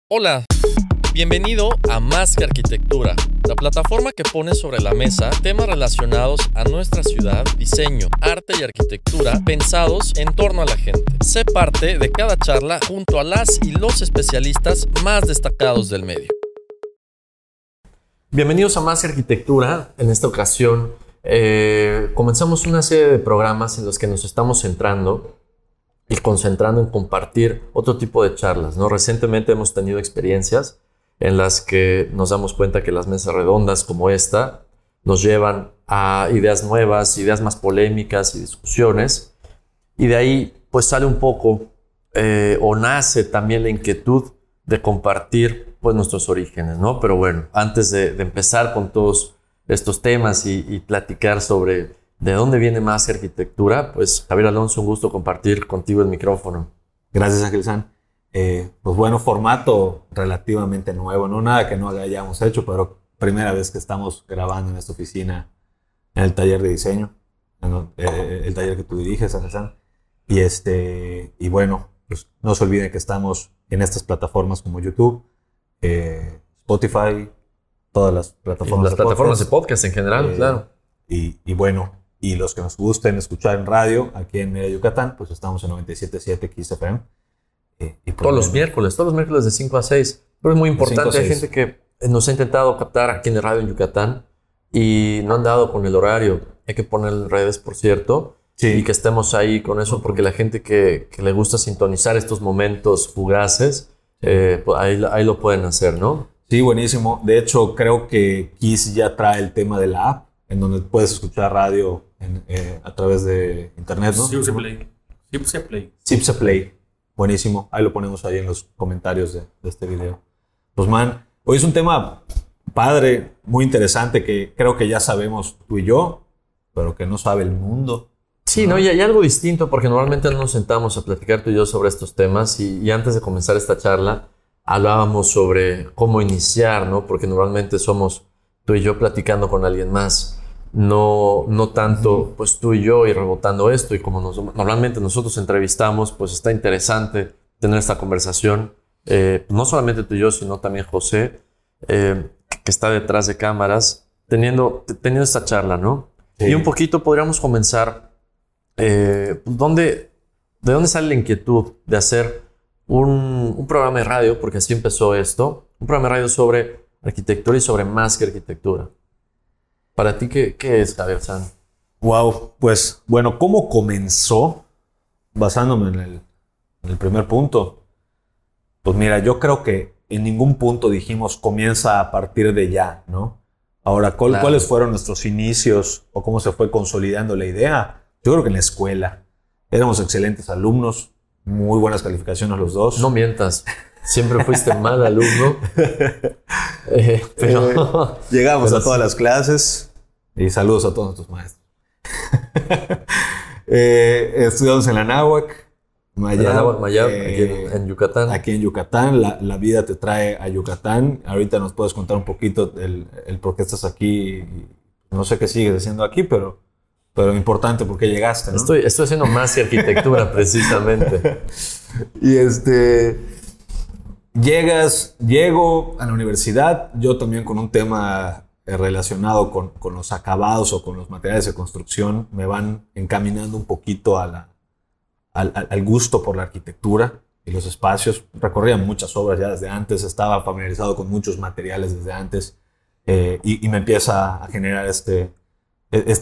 Hola, bienvenido a Más que Arquitectura, la plataforma que pone sobre la mesa temas relacionados a nuestra ciudad, diseño, arte y arquitectura pensados en torno a la gente. Sé parte de cada charla junto a las y los especialistas más destacados del medio. Bienvenidos a Más que Arquitectura. En esta ocasión comenzamos una serie de programas en los que nos estamos centrando y concentrando en compartir otro tipo de charlas, ¿no? Recientemente hemos tenido experiencias en las que nos damos cuenta que las mesas redondas como esta nos llevan a ideas nuevas, ideas más polémicas y discusiones. Y de ahí pues sale un poco o nace también la inquietud de compartir pues nuestros orígenes, ¿no? Pero bueno, antes de empezar con todos estos temas y platicar sobre ¿de dónde viene Más Arquitectura? Pues Javier Alonso, un gusto compartir contigo el micrófono. Gracias, Ángel San. Pues bueno, formato relativamente nuevo, no nada que no hayamos hecho, pero primera vez que estamos grabando en esta oficina, en el taller de diseño, el taller que tú diriges, Ángel San. Y bueno, pues no se olviden que estamos en estas plataformas como YouTube, Spotify, todas las plataformas, las plataformas de podcast en general, claro. Y bueno, y los que nos gusten escuchar en radio, aquí en Mérida, Yucatán, pues estamos en 97.7 XFM. Todos los miércoles de 5 a 6. Pero es muy importante, hay gente que nos ha intentado captar aquí en la radio en Yucatán y no han dado con el horario. Hay que poner en redes, por cierto, sí, y que estemos ahí con eso, porque la gente que le gusta sintonizar estos momentos fugaces, pues ahí lo pueden hacer, ¿no? Sí, buenísimo. De hecho, creo que Kiss ya trae el tema de la app, en donde puedes escuchar radio a través de internet, ¿no? Cipse Play. Buenísimo. Ahí lo ponemos ahí en los comentarios de este video. Pues man, hoy es un tema padre, muy interesante, que creo que ya sabemos tú y yo, pero que no sabe el mundo. Sí, ¿no? Y hay algo distinto, porque normalmente no nos sentamos a platicar tú y yo sobre estos temas, y antes de comenzar esta charla hablábamos sobre cómo iniciar, ¿no? Porque normalmente somos tú y yo platicando con alguien más, no tanto pues tú y yo y rebotando esto, y como normalmente nosotros entrevistamos, pues está interesante tener esta conversación, no solamente tú y yo, sino también José, que está detrás de cámaras, teniendo esta charla, ¿no? Sí. Y un poquito podríamos comenzar, ¿de dónde sale la inquietud de hacer un programa de radio? Porque así empezó esto, un programa de radio sobre arquitectura y sobre más que arquitectura. Para ti, ¿qué es, Javier San? Wow, pues bueno, ¿cómo comenzó? Basándome en el primer punto. Pues mira, yo creo que en ningún punto dijimos comienza a partir de ya, ¿no? Ahora, Claro. ¿cuáles fueron nuestros inicios o cómo se fue consolidando la idea? Yo creo que en la escuela éramos excelentes alumnos, muy buenas calificaciones los dos. No mientas. Siempre fuiste mal alumno. Pero llegamos a todas las clases y saludos a todos nuestros maestros. Estudiamos en la Náhuac, Mayab, aquí en Yucatán. Aquí en Yucatán, la vida te trae a Yucatán. Ahorita nos puedes contar un poquito el por qué estás aquí. No sé qué sigues haciendo aquí, pero importante por qué llegaste, ¿no? Estoy haciendo más que arquitectura, precisamente. Y llego a la universidad, yo también con un tema relacionado con los acabados o con los materiales de construcción, me van encaminando un poquito al gusto por la arquitectura y los espacios. Recorría muchas obras ya desde antes, estaba familiarizado con muchos materiales desde antes, y me empieza a generar este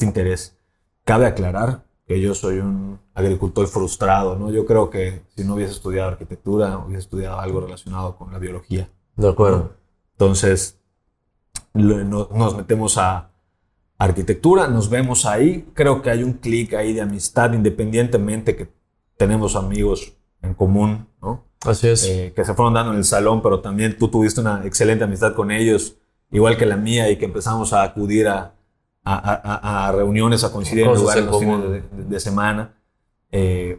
interés. Cabe aclarar que yo soy un agricultor frustrado, ¿no? Yo creo que si no hubiese estudiado arquitectura, hubiese estudiado algo relacionado con la biología. De acuerdo. Entonces, nos metemos a arquitectura, nos vemos ahí. Creo que hay un clic ahí de amistad, independientemente que tenemos amigos en común, ¿no? Así es. Que se fueron dando en el salón, pero también tú tuviste una excelente amistad con ellos, igual que la mía, y que empezamos a acudir a reuniones, a coincidir en lugares los fines de semana.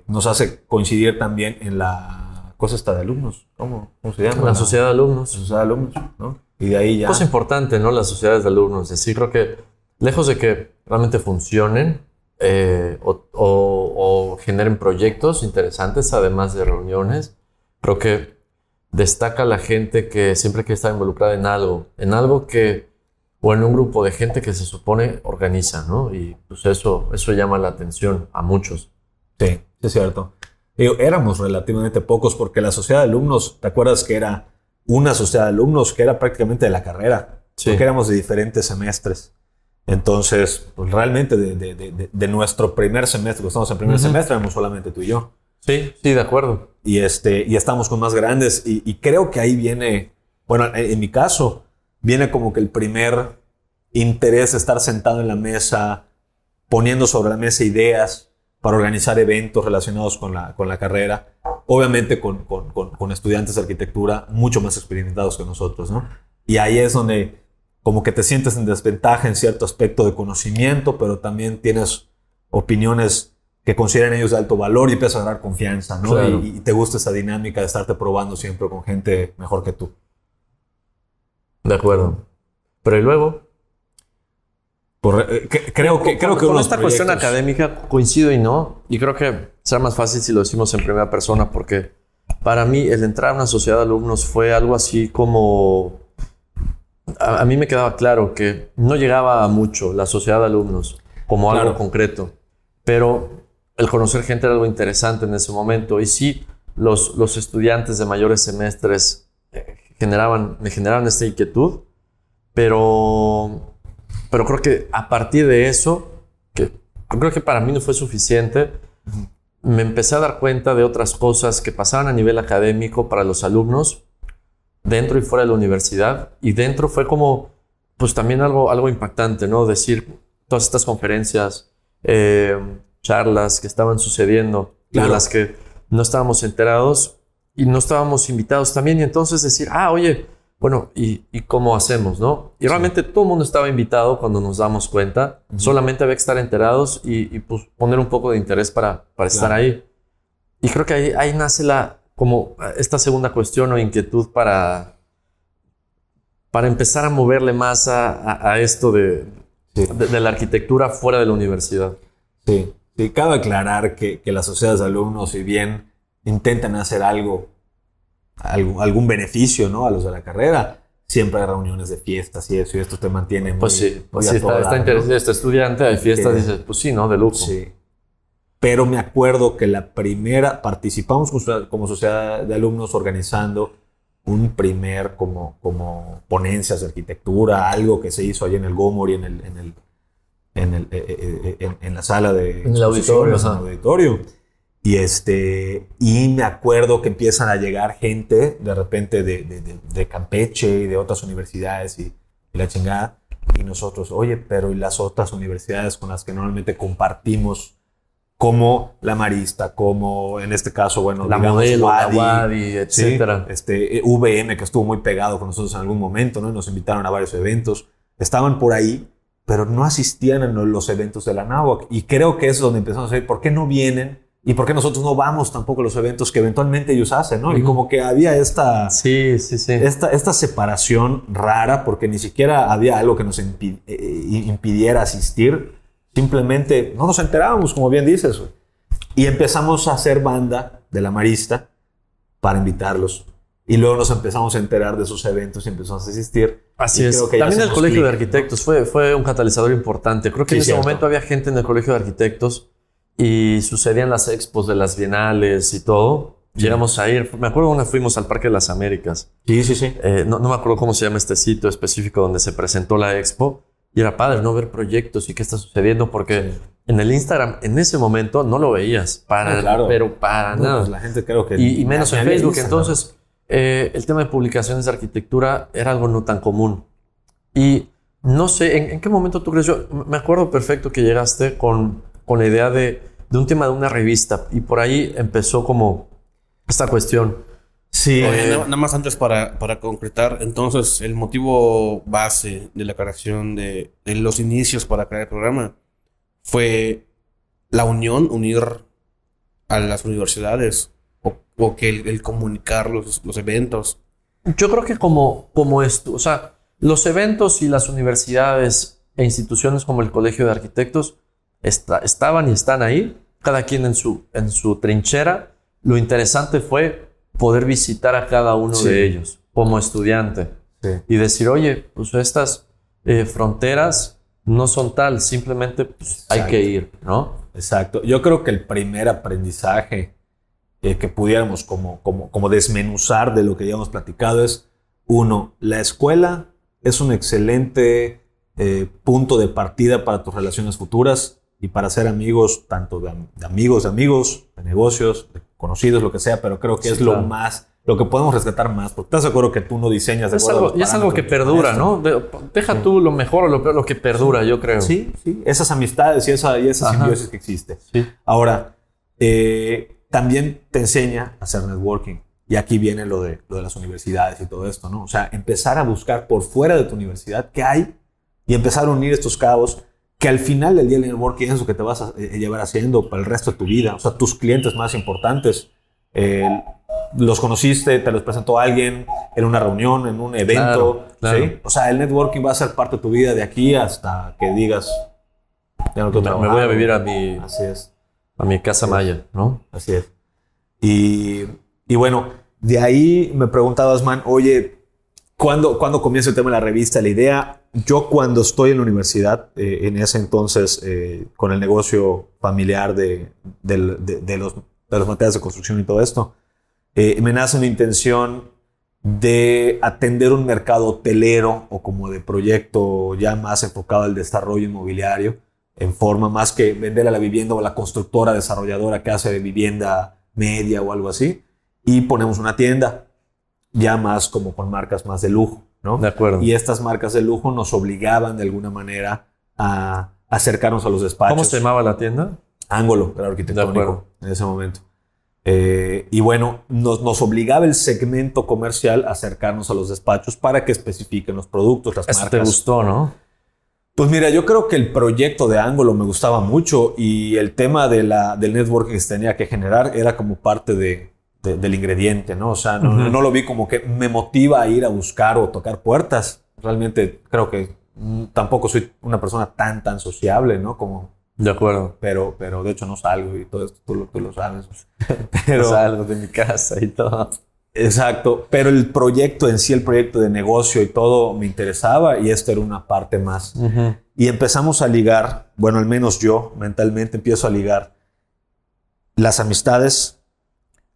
Nos hace coincidir también en la cosa esta de alumnos. ¿Cómo se llama? La sociedad de alumnos. La sociedad de alumnos, ¿no? Y de ahí ya... Cosa importante, ¿no? Las sociedades de alumnos. Es decir, creo que lejos de que realmente funcionen o generen proyectos interesantes, además de reuniones, creo que destaca la gente que siempre que está involucrada en algo que, o en un grupo de gente que se supone organiza, ¿no? Y pues eso llama la atención a muchos. Sí, es cierto. Digo, éramos relativamente pocos porque la sociedad de alumnos, ¿te acuerdas que era una sociedad de alumnos que era prácticamente de la carrera? Sí. Porque éramos de diferentes semestres. Entonces, pues realmente de nuestro primer semestre, que estamos en primer semestre, éramos solamente tú y yo. Sí, de acuerdo. Y estamos con más grandes y creo que ahí viene, bueno, en mi caso, viene como que el primer interés de estar sentado en la mesa, poniendo sobre la mesa ideas para organizar eventos relacionados con la carrera, obviamente con estudiantes de arquitectura mucho más experimentados que nosotros, ¿no? Y ahí es donde como que te sientes en desventaja en cierto aspecto de conocimiento, pero también tienes opiniones que consideran ellos de alto valor y empiezas a ganar confianza, ¿no? Claro. Y te gusta esa dinámica de estarte probando siempre con gente mejor que tú. De acuerdo. Pero ¿y luego? Creo que con unos esta cuestión proyectos- académica coincido y no. Y creo que será más fácil si lo decimos en primera persona, porque para mí el entrar a una sociedad de alumnos fue algo así como... A mí me quedaba claro que no llegaba a mucho la sociedad de alumnos como algo Claro. concreto, pero el conocer gente era algo interesante en ese momento. Y sí, los estudiantes de mayores semestres me generaban esta inquietud, pero creo que a partir de eso, que creo que para mí no fue suficiente, me empecé a dar cuenta de otras cosas que pasaban a nivel académico para los alumnos, dentro y fuera de la universidad. Y dentro fue como, pues también algo impactante, ¿no? Decir, todas estas conferencias, charlas que estaban sucediendo, Claro. de las que no estábamos enterados y no estábamos invitados también. Y entonces decir, oye, bueno, ¿y cómo hacemos, no? Y realmente todo el mundo estaba invitado cuando nos damos cuenta. Solamente había que estar enterados y pues poner un poco de interés para estar ahí. Y creo que ahí nace como esta segunda cuestión o inquietud para empezar a moverle más a esto de la arquitectura fuera de la universidad. Sí, cabe aclarar que las sociedades de alumnos, si bien intentan hacer algún beneficio, ¿no?, a los de la carrera, siempre hay reuniones de fiestas y eso, y esto te mantiene muy... Pues sí, muy a todo está dar, interesante, ¿no? este estudiante, hay fiestas, Que- dices, pues sí, ¿no? De lujo. Sí. Pero me acuerdo que participamos como sociedad de alumnos organizando un primer como ponencias de arquitectura, algo que se hizo allí en el Gomori, en la sala de En el auditorio, exposiciones, en el auditorio. Y me acuerdo que empiezan a llegar gente de repente de Campeche y de otras universidades y la chingada. Y nosotros, oye, pero ¿y las otras universidades con las que normalmente compartimos, como la Marista, como en este caso, bueno, La digamos, Modelo, la Wadi, Wadi, etcétera. VM, que estuvo muy pegado con nosotros en algún momento, ¿no? Y nos invitaron a varios eventos. Estaban por ahí, pero no asistían a los eventos de la Anáhuac. Y creo que es donde empezamos a ver por qué no vienen y por qué nosotros no vamos tampoco a los eventos que eventualmente ellos hacen, ¿no? Y como que había esta separación rara, porque ni siquiera había algo que nos impidiera asistir. Simplemente no nos enterábamos, como bien dices, güey. Y empezamos a hacer banda de la Marista para invitarlos. Y luego nos empezamos a enterar de sus eventos y empezamos a asistir. Así y es. creo que ya También el hacemos Colegio de clic, Arquitectos, ¿no? fue un catalizador importante. Creo que Sí, en ese cierto. momento había gente en el Colegio de Arquitectos y sucedían las expos de las bienales y todo. Llegamos a ir, me acuerdo una fuimos al Parque de las Américas. Sí. No me acuerdo cómo se llama este sitio específico donde se presentó la expo. Y era padre, ¿no? Ver proyectos y qué está sucediendo, porque en el Instagram en ese momento no lo veías pero para nada. Pues la gente creo que... Y menos en había Facebook. Instagram. Entonces, el tema de publicaciones de arquitectura era algo no tan común. Y no sé, ¿en qué momento tú crees? Yo me acuerdo perfecto que llegaste con la idea de un tema de una revista. Y por ahí empezó como esta cuestión. Sí. Nada más antes para concretar, entonces el motivo base de la creación de los inicios para crear el programa fue la unir a las universidades o que el comunicar los eventos. Yo creo que como esto, o sea, los eventos y las universidades e instituciones como el Colegio de Arquitectos estaban y están ahí, cada quien en su trinchera. Lo interesante fue poder visitar a cada uno Sí. de ellos como estudiante Sí. y decir, oye, pues estas fronteras no son tal, simplemente pues, hay que ir, ¿no? Exacto. Yo creo que el primer aprendizaje que pudiéramos como desmenuzar de lo que ya hemos platicado es, uno, la escuela es un excelente punto de partida para tus relaciones futuras y para ser amigos, tanto de amigos, de negocios, de conocidos, lo que sea, pero creo que Sí, es claro. lo que podemos rescatar más, porque estás de acuerdo que tú no diseñas de acuerdo a los Y es algo que parámetros perdura, de ¿no? Deja tú lo mejor o lo peor, lo que perdura, yo creo. Sí, sí, esas amistades y esa Ajá. simbiosis que existe. Sí. Ahora, también te enseña a hacer networking. Y aquí viene lo de las universidades y todo esto, ¿no? O sea, empezar a buscar por fuera de tu universidad qué hay y empezar a unir estos cabos que al final del día el networking es lo que te vas a llevar haciendo para el resto de tu vida. O sea, tus clientes más importantes, los conociste, te los presentó alguien en una reunión, en un evento. Claro. ¿Sí? O sea, el networking va a ser parte de tu vida de aquí hasta que digas, ya no quiero Me trabajar. voy a vivir Así es. a mi casa maya, ¿no? Así es. Y bueno, de ahí me preguntabas, man, oye, ¿cuándo comienza el tema de la revista? La idea, yo cuando estoy en la universidad, en ese entonces, con el negocio familiar de los materiales de construcción y todo esto, me nace una intención de atender un mercado hotelero o como de proyecto ya más enfocado al desarrollo inmobiliario, en forma más que vender a la vivienda o a la constructora desarrolladora que hace vivienda media o algo así, y ponemos una tienda ya más como con marcas más de lujo, ¿no? De acuerdo. Y estas marcas de lujo nos obligaban de alguna manera a acercarnos a los despachos. ¿Cómo se llamaba la tienda? Ángulo, era De arquitectónico acuerdo. en ese momento. Y bueno, nos obligaba el segmento comercial a acercarnos a los despachos para que especifiquen los productos, las Eso marcas. te gustó, ¿no? Pues mira, yo creo que el proyecto de Ángulo me gustaba mucho y el tema del networking que se tenía que generar era como parte del ingrediente, ¿no? O sea, no lo vi como que me motiva a ir a buscar o tocar puertas. Realmente creo que tampoco soy una persona tan sociable, ¿no? De acuerdo. Pero de hecho no salgo y todo esto tú lo sabes. Pero salgo de mi casa y todo. Exacto, pero el proyecto en sí, el proyecto de negocio y todo me interesaba y esto era una parte más. Uh-huh. Y empezamos a ligar, bueno, al menos yo mentalmente empiezo a ligar las amistades,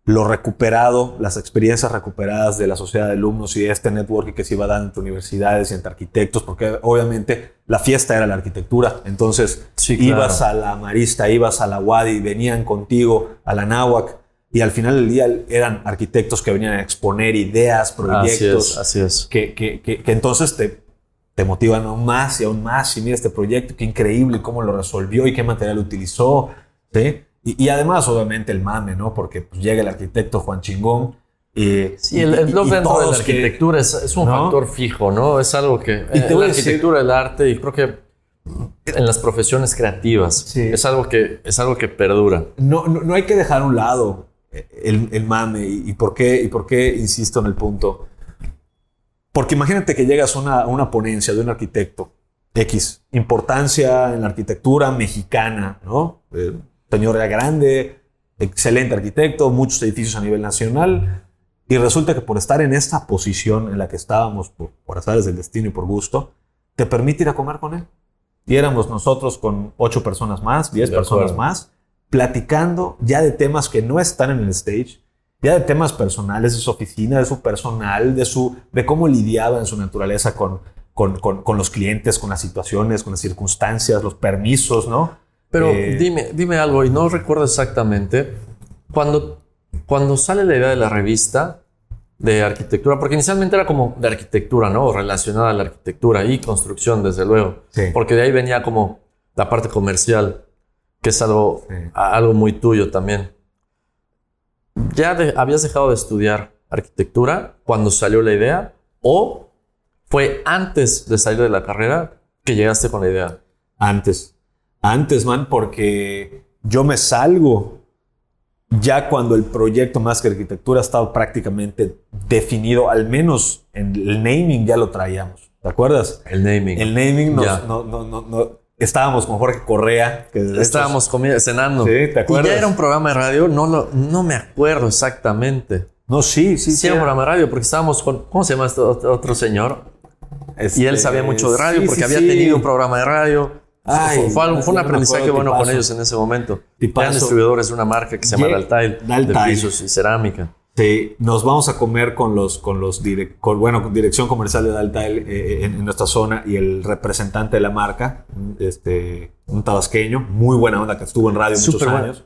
lo recuperado, las experiencias recuperadas de la sociedad de alumnos y este networking que se iba dando entre universidades y entre arquitectos, porque obviamente la fiesta era la arquitectura. Entonces Sí, claro. ibas a la Marista, ibas a la UADY, venían contigo a la Náhuac y al final del día eran arquitectos que venían a exponer ideas, proyectos. Así es. Que entonces te motivan aún más y aún más. Y mira este proyecto, qué increíble cómo lo resolvió y qué material utilizó, ¿sí? Y además, obviamente, el mame, ¿no? Porque pues, llega el arquitecto Juan Chingón. Sí, el blog y dentro de la todos que- arquitectura es un ¿no? factor fijo, ¿no? Es algo que... Y te voy la a decir- arquitectura, el arte, y creo que en las profesiones creativas Sí. es algo que perdura. No hay que dejar a un lado el mame. ¿Y por qué insisto en el punto? Porque imagínate que llegas a una ponencia de un arquitecto X, importancia en la arquitectura mexicana, ¿no? Señor era grande, excelente arquitecto, muchos edificios a nivel nacional, y resulta que por estar en esta posición en la que estábamos, por azares del destino y por gusto, te permite ir a comer con él. Y éramos nosotros con 8 personas más, 10 De personas acuerdo. más, platicando ya de temas que no están en el stage, ya de temas personales, de su oficina, de su personal, de cómo lidiaba en su naturaleza con los clientes, con las situaciones, con las circunstancias, los permisos, ¿no? Pero dime algo, y no recuerdo exactamente, cuando sale la idea de la revista de arquitectura, porque inicialmente era como de arquitectura, ¿no? Relacionada a la arquitectura y construcción, desde luego. Sí. Porque de ahí venía como la parte comercial, que es algo, Sí. algo muy tuyo también. ¿Ya habías dejado de estudiar arquitectura cuando salió la idea? ¿O fue antes de salir de la carrera que llegaste con la idea? Antes, man, porque yo me salgo ya cuando el proyecto más que arquitectura estaba prácticamente definido, al menos en el naming ya lo traíamos. ¿Te acuerdas? El naming. El naming Ya. estábamos con Jorge Correa. Que de hecho- Estábamos cenando. Sí, ¿te acuerdas? Y ya era un programa de radio, no me acuerdo exactamente. No, sí. Sí, era un programa de radio, porque estábamos con... ¿Cómo se llama este otro señor? Y él sabía mucho de radio, porque había tenido un programa de radio. Fue un aprendizaje bueno con ellos en ese momento. Eran distribuidores de una marca que se llama Daltile, de pisos y cerámica. Sí, nos vamos a comer con dirección comercial de Daltile en nuestra zona, y el representante de la marca, un tabasqueño, muy buena onda, que estuvo en radio muchos años.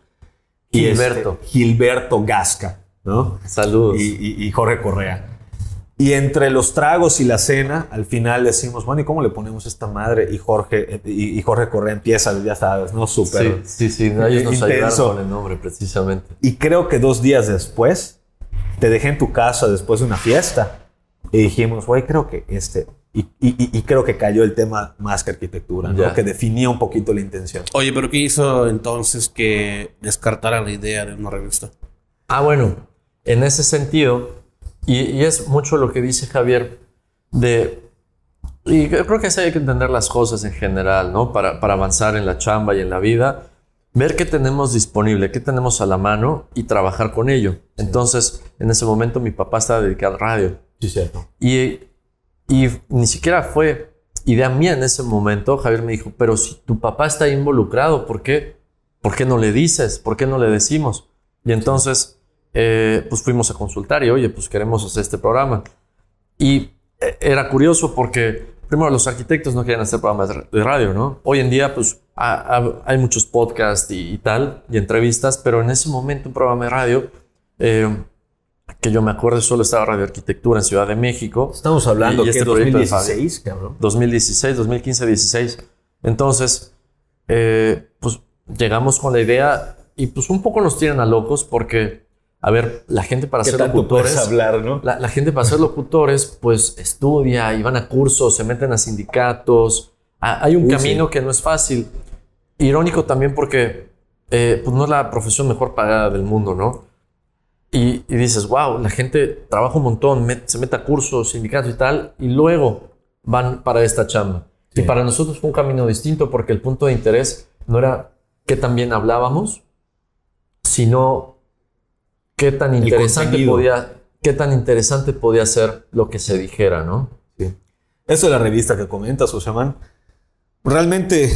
Gilberto Gasca, ¿no? Saludos. Y Jorge Correa. Y entre los tragos y la cena, al final decimos, bueno, ¿y cómo le ponemos esta madre? Y Jorge Correa empieza, ya sabes, ¿no? Súper Sí, ellos nos ayudaron con el nombre, precisamente. Y creo que 2 días después, te dejé en tu casa después de una fiesta y dijimos, güey, creo que y creo que cayó el tema más que arquitectura, ¿no? Que definía un poquito la intención. Oye, pero ¿qué hizo entonces que descartaran la idea de una revista? Bueno, en ese sentido, y es mucho lo que dice Javier, y creo que así hay que entender las cosas en general, ¿no? Para avanzar en la chamba y en la vida, ver qué tenemos disponible, qué tenemos a la mano y trabajar con ello. Sí. Entonces, en ese momento mi papá estaba dedicado al radio. Sí, cierto. Y ni siquiera fue idea mía en ese momento. Javier me dijo, pero si tu papá está involucrado, ¿por qué no le dices? ¿Por qué no le decimos? Y entonces, pues fuimos a consultar y, oye, pues queremos hacer este programa. Y era curioso porque, primero, los arquitectos no querían hacer programas de radio, ¿no? Hoy en día, pues, hay muchos podcasts y tal, y entrevistas, pero en ese momento un programa de radio, que yo me acuerdo, solo estaba Radio Arquitectura en Ciudad de México. Estamos hablando que 2016, cabrón. 2016, 2015, 16. Entonces, pues, llegamos con la idea y, pues, un poco nos tiran a locos porque, a ver, la gente para ser locutores... hablar, ¿no? La gente para ser locutores, pues, estudia y van a cursos, se meten a sindicatos. Hay un camino que no es fácil. Irónico también porque pues no es la profesión mejor pagada del mundo, ¿no? Y dices, wow, la gente trabaja un montón, se mete a cursos, sindicatos y tal, y luego van para esta chamba. Sí. Y para nosotros fue un camino distinto porque el punto de interés no era qué tan bien hablábamos, sino qué tan interesante podía ser lo que se dijera, ¿no? Sí. Eso de la revista que comentas, Joséman, realmente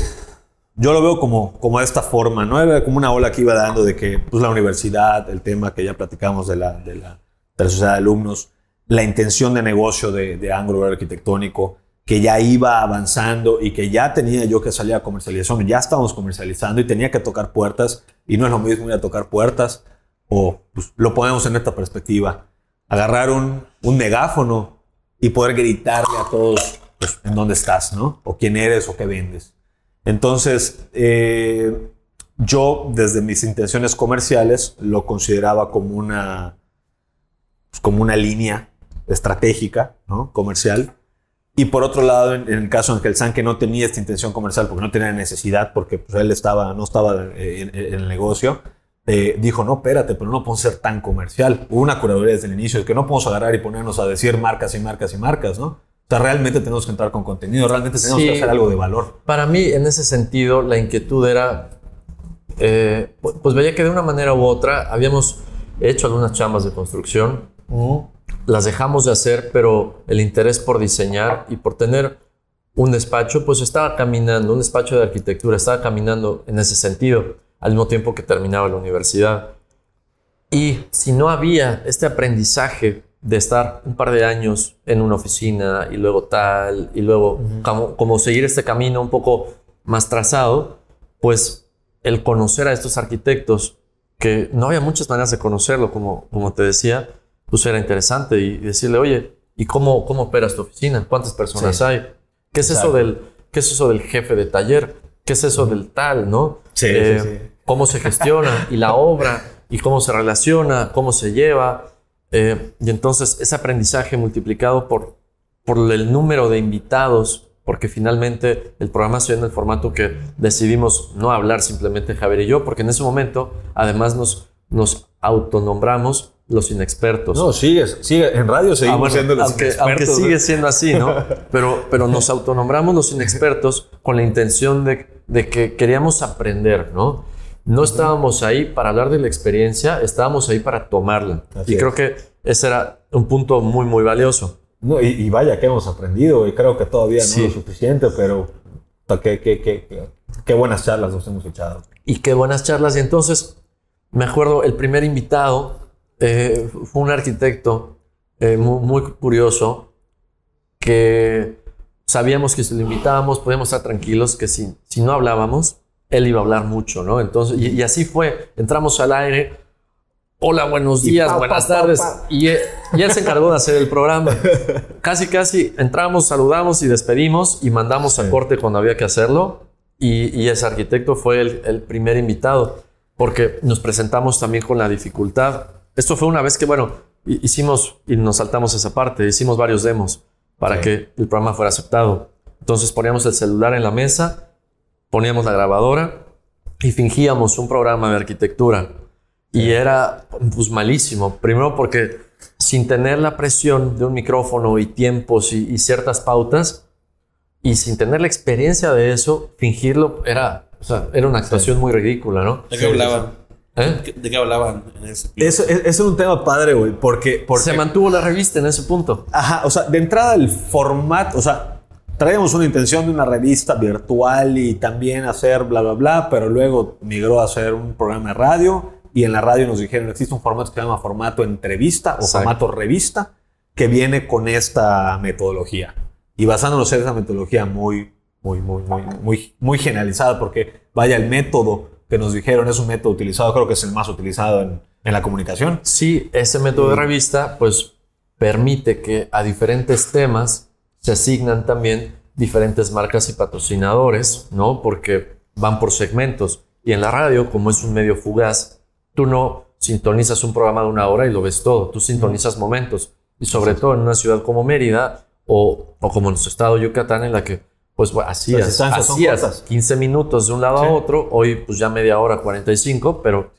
yo lo veo como de esta forma, ¿no? Era como una ola que iba dando de que, pues, la universidad, el tema que ya platicamos de la sociedad de alumnos, la intención de negocio de Ángulo Arquitectónico, que ya iba avanzando y que ya tenía yo que salir a comercialización, ya estábamos comercializando y tenía que tocar puertas, y no es lo mismo ir a tocar puertas o, pues, lo ponemos en esta perspectiva, agarrar un megáfono y poder gritarle a todos, pues, en dónde estás, ¿no? O quién eres o qué vendes. Entonces, yo, desde mis intenciones comerciales, lo consideraba como una línea estratégica, ¿no? Comercial. Y por otro lado, en el caso de Ángel San, que no tenía esta intención comercial porque no tenía necesidad, porque, pues, él no estaba en el negocio, dijo, no, espérate, pero no podemos ser tan comercial. Hubo una curaduría desde el inicio, de que no podemos agarrar y ponernos a decir marcas y marcas y marcas, ¿no? O sea, realmente tenemos que entrar con contenido, realmente tenemos que hacer algo de valor. Para mí, en ese sentido, la inquietud era, pues veía que de una manera u otra habíamos hecho algunas chambas de construcción, las dejamos de hacer, pero el interés por diseñar y por tener un despacho, pues estaba caminando, un despacho de arquitectura, estaba caminando en ese sentido, al mismo tiempo que terminaba la universidad. Y si no había este aprendizaje de estar un par de años en una oficina y luego tal, y luego como seguir este camino un poco más trazado, pues el conocer a estos arquitectos, que no había muchas maneras de conocerlo, como te decía, pues era interesante, y decirle, oye, ¿y cómo operas tu oficina? ¿Cuántas personas hay? ¿Qué es eso del jefe de taller? ¿Qué es eso del tal, no? Sí. ¿Cómo se gestiona? Y la obra, y cómo se relaciona, cómo se lleva. Y entonces ese aprendizaje multiplicado por el número de invitados, porque finalmente el programa se dio en el formato que decidimos no hablar simplemente Javier y yo, porque en ese momento además nos autonombramos los inexpertos. No, sigue, en radio seguimos siendo los inexpertos. Aunque sigue siendo así, ¿no? Pero nos autonombramos los inexpertos con la intención de que queríamos aprender, ¿no? No estábamos ahí para hablar de la experiencia, estábamos ahí para tomarla. Y creo que ese era un punto muy, muy valioso. No, y vaya que hemos aprendido, y creo que todavía no lo suficiente, pero qué buenas charlas nos hemos echado. Y qué buenas charlas. Y entonces, me acuerdo, el primer invitado fue un arquitecto muy, muy curioso, que sabíamos que si lo invitábamos podíamos estar tranquilos, que si no hablábamos, él iba a hablar mucho, ¿no? Entonces, y así fue. Entramos al aire. Hola, buenos días, buenas tardes. Y él se encargó de hacer el programa. Casi entramos, saludamos y despedimos y mandamos a corte cuando había que hacerlo. Y ese arquitecto fue el primer invitado, porque nos presentamos también con la dificultad. Esto fue una vez que, bueno, hicimos y nos saltamos esa parte. Hicimos varios demos para que el programa fuera aceptado. Entonces poníamos el celular en la mesa, poníamos la grabadora y fingíamos un programa de arquitectura. Y era pues malísimo. Primero porque sin tener la presión de un micrófono y tiempos y ciertas pautas, y sin tener la experiencia de eso, fingirlo era una actuación muy ridícula, ¿no? ¿De qué hablaban? ¿De qué hablaban en ese piloto? Eso es un tema padre, güey, porque se mantuvo la revista en ese punto. Ajá, o sea, de entrada el formato, o sea, traíamos una intención de una revista virtual y también hacer bla, bla, bla, pero luego migró a hacer un programa de radio, y en la radio nos dijeron, existe un formato que se llama formato entrevista o formato revista, que viene con esta metodología. Y basándonos en esa metodología muy generalizada, porque vaya, el método que nos dijeron es un método utilizado, creo que es el más utilizado en la comunicación. Sí, ese método de revista pues permite que a diferentes temas se asignan también diferentes marcas y patrocinadores, ¿no? Porque van por segmentos. Y en la radio, como es un medio fugaz, tú no sintonizas un programa de 1 hora y lo ves todo. Tú sintonizas momentos. Y sobre todo en una ciudad como Mérida o como en nuestro estado de Yucatán, en la que pues hacías 15 minutos de un lado a otro. Hoy pues ya media hora, 45, pero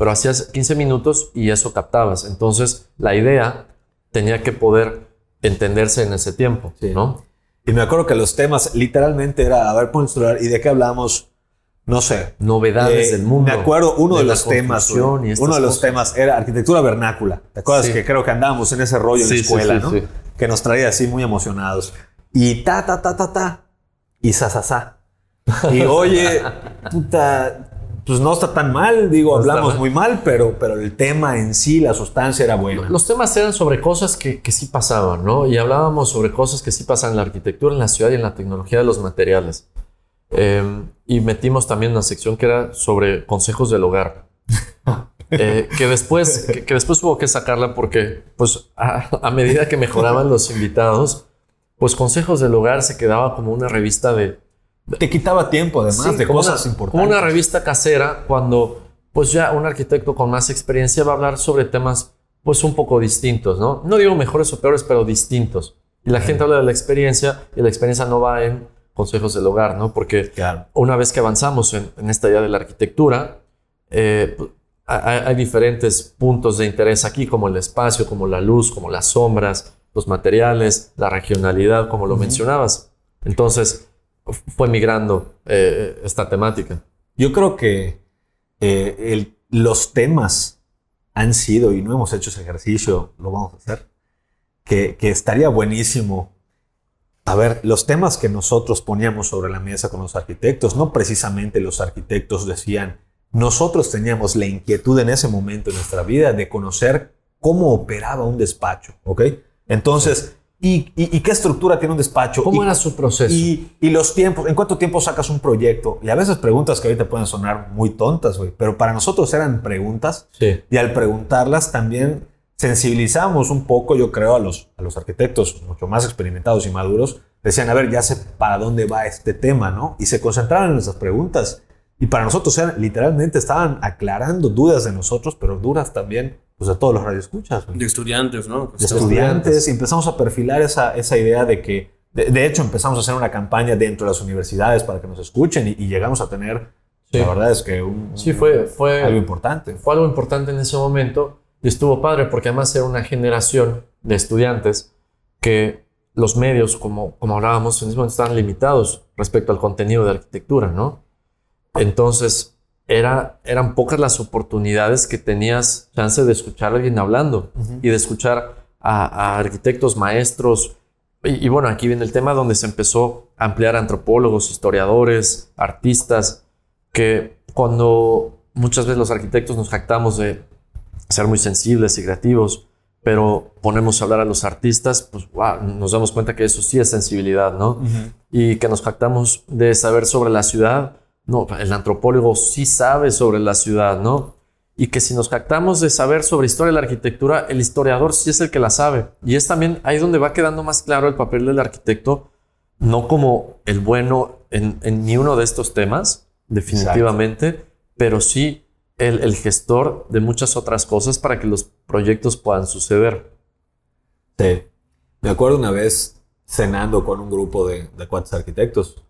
hacías 15 minutos y eso captabas. Entonces la idea tenía que poder entenderse en ese tiempo, ¿no? Y me acuerdo que los temas literalmente era, a ver, pon el celular, ¿y de qué hablamos? No sé. Novedades del mundo. Me acuerdo uno de los temas era arquitectura vernácula. ¿Te acuerdas que creo que andábamos en ese rollo en la escuela, ¿no? Sí. Que nos traía así muy emocionados. Y y sa. Y oye, puta, pues no está tan mal, digo, no hablamos muy mal, pero el tema en sí, la sustancia era buena. Los temas eran sobre cosas que sí pasaban, ¿no? Y hablábamos sobre cosas que sí pasan en la arquitectura, en la ciudad y en la tecnología de los materiales. Y metimos también una sección que era sobre consejos del hogar. que después hubo que sacarla porque pues a medida que mejoraban los invitados, pues Consejos del Hogar se quedaba como una revista te quitaba tiempo además de cosas importantes. Como una revista casera, cuando pues ya un arquitecto con más experiencia va a hablar sobre temas pues un poco distintos, ¿no? No digo mejores o peores, pero distintos. Y la gente habla de la experiencia y la experiencia no va en Consejos del Hogar, ¿no? Porque una vez que avanzamos en esta idea de la arquitectura, hay diferentes puntos de interés aquí, como el espacio, como la luz, como las sombras, los materiales, la regionalidad, como lo mencionabas. Entonces, fue migrando esta temática. Yo creo que los temas han sido, y no hemos hecho ese ejercicio, lo vamos a hacer, que estaría buenísimo. A ver, los temas que nosotros poníamos sobre la mesa con los arquitectos, no precisamente los arquitectos decían, nosotros teníamos la inquietud en ese momento en nuestra vida de conocer cómo operaba un despacho, ¿ok? Entonces, ¿y qué estructura tiene un despacho? ¿Cómo era su proceso? Y los tiempos, ¿en cuánto tiempo sacas un proyecto? Y a veces preguntas que ahorita pueden sonar muy tontas, güey, pero para nosotros eran preguntas. Sí. Y al preguntarlas también sensibilizamos un poco, yo creo, a los arquitectos mucho más experimentados y maduros. Decían, a ver, ya sé para dónde va este tema, ¿no? Y se concentraban en esas preguntas. Y para nosotros literalmente estaban aclarando dudas de nosotros, pero dudas también pues, de todos los radioescuchas. De estudiantes, ¿no? De estudiantes. Y empezamos a perfilar esa idea de que, de hecho, empezamos a hacer una campaña dentro de las universidades para que nos escuchen y llegamos a tener, la verdad es que fue algo importante. Fue algo importante en ese momento y estuvo padre porque además era una generación de estudiantes que los medios, como hablábamos en ese momento, estaban limitados respecto al contenido de arquitectura, ¿no? Entonces, eran pocas las oportunidades que tenías chance de escuchar a alguien hablando y de escuchar a arquitectos, maestros. Y bueno, aquí viene el tema donde se empezó a ampliar a antropólogos, historiadores, artistas, que cuando muchas veces los arquitectos nos jactamos de ser muy sensibles y creativos, pero ponemos a hablar a los artistas, pues wow, nos damos cuenta que eso sí es sensibilidad, ¿no? Y que nos jactamos de saber sobre la ciudad. No, el antropólogo sí sabe sobre la ciudad, ¿no? Y que si nos jactamos de saber sobre historia de la arquitectura, el historiador sí es el que la sabe. Y es también ahí donde va quedando más claro el papel del arquitecto, no como el bueno en ni uno de estos temas, definitivamente, exacto, pero sí el gestor de muchas otras cosas para que los proyectos puedan suceder. Sí. Me acuerdo una vez cenando con un grupo de cuates arquitectos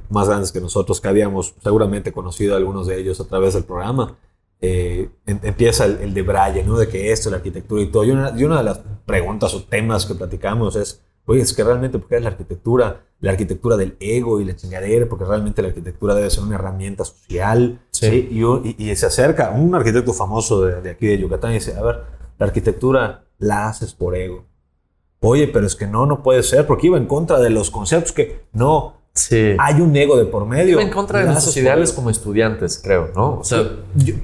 más grandes que nosotros, que habíamos seguramente conocido a algunos de ellos a través del programa. Empieza el debraye, ¿no? De que esto, la arquitectura y todo. Y una de las preguntas o temas que platicamos es, oye, es que realmente, ¿por qué es la arquitectura del ego y la chingadera? Porque realmente la arquitectura debe ser una herramienta social. Sí. ¿Sí? Y se acerca un arquitecto famoso de aquí de Yucatán y dice, a ver, la arquitectura la haces por ego. Oye, pero es que no puede ser, porque iba en contra de los conceptos que no... Sí. Hay un ego de por medio. Iba en contra de nuestros ideales como estudiantes, creo, ¿no? O sea,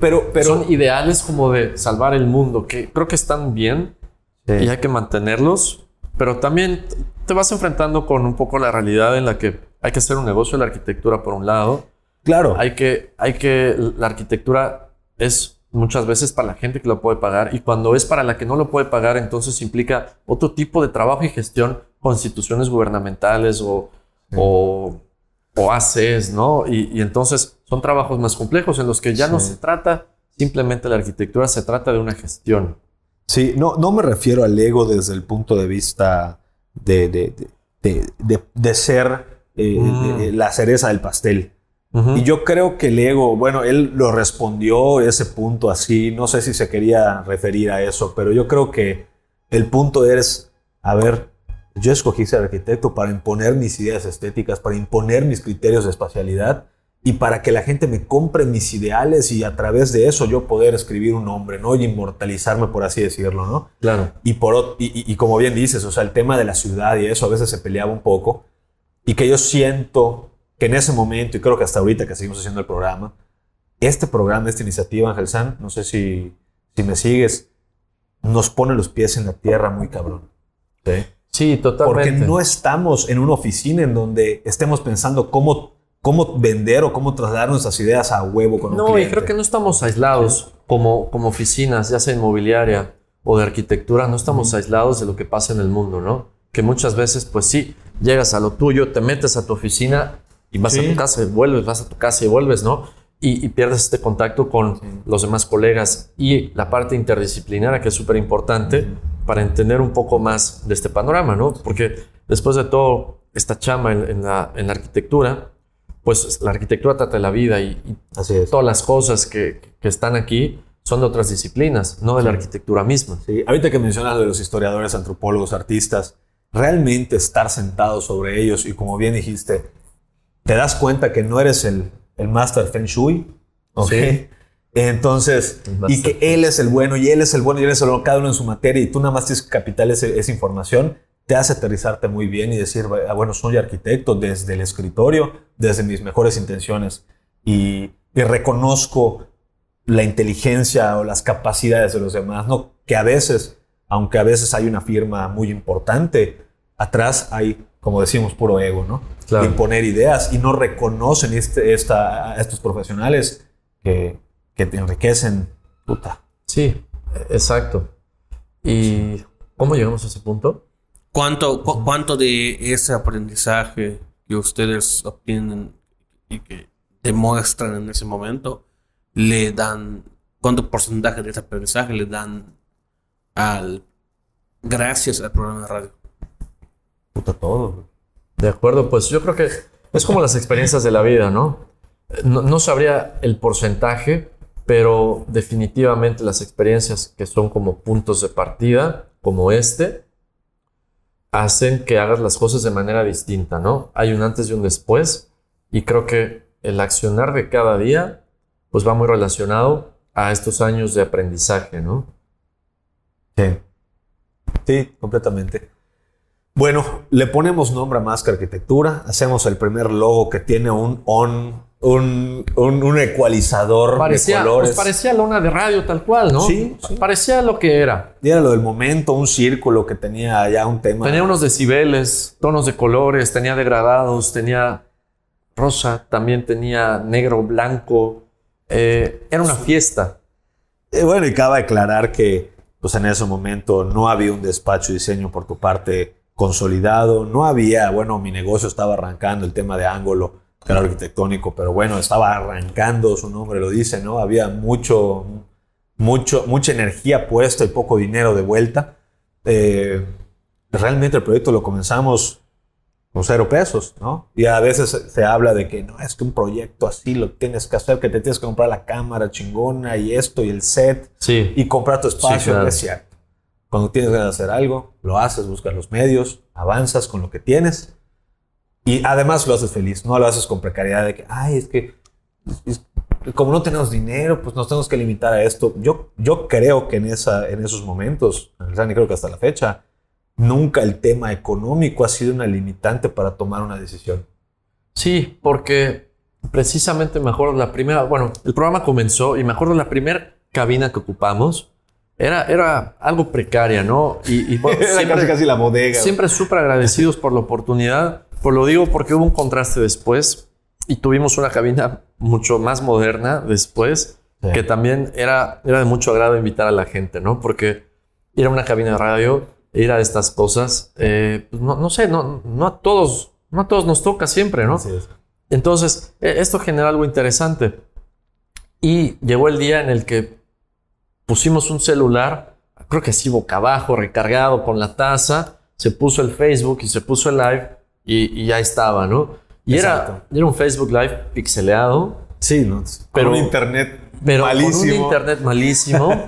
pero son ideales como de salvar el mundo, que creo que están bien, sí, y hay que mantenerlos, pero también te vas enfrentando con un poco la realidad en la que hay que hacer un negocio de la arquitectura por un lado. Claro. La arquitectura es muchas veces para la gente que lo puede pagar, y cuando es para la que no lo puede pagar, entonces implica otro tipo de trabajo y gestión con instituciones gubernamentales o ACs, ¿no? Y entonces son trabajos más complejos en los que ya no se trata simplemente de la arquitectura, se trata de una gestión. Sí, no me refiero al ego desde el punto de vista de ser la cereza del pastel. Y yo creo que el ego, bueno, él lo respondió ese punto así, no sé si se quería referir a eso, pero yo creo que el punto es, a ver, yo escogí ser arquitecto para imponer mis ideas estéticas, para imponer mis criterios de espacialidad y para que la gente me compre mis ideales y a través de eso yo poder escribir un nombre, ¿no? Y inmortalizarme, por así decirlo, ¿no? Claro. Y como bien dices, o sea, el tema de la ciudad y eso a veces se peleaba un poco, y que yo siento que en ese momento, y creo que hasta ahorita que seguimos haciendo el programa, esta iniciativa, Ángel San, no sé si me sigues, nos pone los pies en la tierra muy cabrón. ¿Sí? Sí, totalmente. Porque no estamos en una oficina en donde estemos pensando cómo vender o cómo trasladar nuestras ideas a huevo con un cliente. No, y creo que no estamos aislados como oficinas, ya sea inmobiliaria o de arquitectura, no estamos aislados de lo que pasa en el mundo, ¿no? Que muchas veces, pues sí, llegas a lo tuyo, te metes a tu oficina y vas a tu casa y vuelves, vas a tu casa y vuelves, ¿no? Y pierdes este contacto con los demás colegas y la parte interdisciplinaria, que es súper importante para entender un poco más de este panorama, ¿no? Porque después de todo, esta chamba en la arquitectura, pues la arquitectura trata de la vida y así es. Todas las cosas que están aquí son de otras disciplinas, no de la arquitectura misma. Sí, ahorita que mencionas de los historiadores, antropólogos, artistas, realmente estar sentado sobre ellos y como bien dijiste, te das cuenta que no eres el Master Feng Shui, ¿ok? Sí. Entonces, y que él es el bueno, y él es el bueno, y él es el bueno, cada uno en su materia, y tú nada más tienes que capital esa información, te hace aterrizarte muy bien y decir, bueno, soy arquitecto desde el escritorio, desde mis mejores intenciones, y reconozco la inteligencia o las capacidades de los demás, ¿no? Que a veces, aunque a veces hay una firma muy importante, atrás hay, como decimos, puro ego, ¿no? Claro. De imponer ideas y no reconocen a estos profesionales que te enriquecen. Puta. Sí, exacto. ¿Y cómo llegamos a ese punto? ¿Cuánto de ese aprendizaje que ustedes obtienen y que demuestran en ese momento le dan, cuánto porcentaje de ese aprendizaje le dan gracias al programa de radio? Puta, todo. De acuerdo, pues yo creo que es como las experiencias de la vida, ¿no? No sabría el porcentaje, pero definitivamente las experiencias que son como puntos de partida, como hacen que hagas las cosas de manera distinta, ¿no? Hay un antes y un después, y creo que el accionar de cada día pues va muy relacionado a estos años de aprendizaje, ¿no? Sí. Sí, completamente. Bueno, le ponemos nombre a Más que Arquitectura. Hacemos el primer logo que tiene un ecualizador de colores. Pues parecía lona de radio tal cual, ¿no? Sí. Parecía lo que era. Y era lo del momento, un círculo que tenía ya un tema. Tenía unos decibeles, tonos de colores, tenía degradados, tenía rosa, también tenía negro, blanco. Era una fiesta. Bueno, y cabe aclarar que pues en ese momento no había un despacho de diseño por tu parte consolidado. No había, bueno, mi negocio estaba arrancando, el tema de ángulo, que era arquitectónico, pero bueno, estaba arrancando, su nombre lo dice, ¿no? Había mucha energía puesta y poco dinero de vuelta. Realmente el proyecto lo comenzamos con 0 pesos, ¿no? Y a veces se habla de que no, es que un proyecto así lo tienes que hacer, que te tienes que comprar la cámara chingona y esto y el set, sí, y comprar tu espacio. Sí, claro. No es cierto. Cuando tienes ganas de hacer algo, lo haces, buscas los medios, avanzas con lo que tienes y además lo haces feliz. No lo haces con precariedad de que, ay, es que como no tenemos dinero, pues nos tenemos que limitar a esto. Yo creo que en esos momentos, y creo que hasta la fecha, nunca el tema económico ha sido una limitante para tomar una decisión. Sí, porque precisamente me acuerdo el programa comenzó y me acuerdo la primera cabina que ocupamos era algo precaria, ¿no? Y bueno, era casi la bodega. Siempre súper agradecidos por la oportunidad. Lo digo porque hubo un contraste después y tuvimos una cabina mucho más moderna después, sí, que también era de mucho agrado invitar a la gente, ¿no? Porque ir a una cabina de radio, ir a estas cosas, pues no a todos nos toca siempre, ¿no? Así es. Entonces, esto genera algo interesante. Y llegó el día en el que pusimos un celular, creo que así boca abajo, recargado con la taza, se puso el Facebook y se puso el live y ya estaba, ¿no? Y era un Facebook Live pixeleado. Sí, ¿no? Pero, con un internet malísimo. Con un internet malísimo,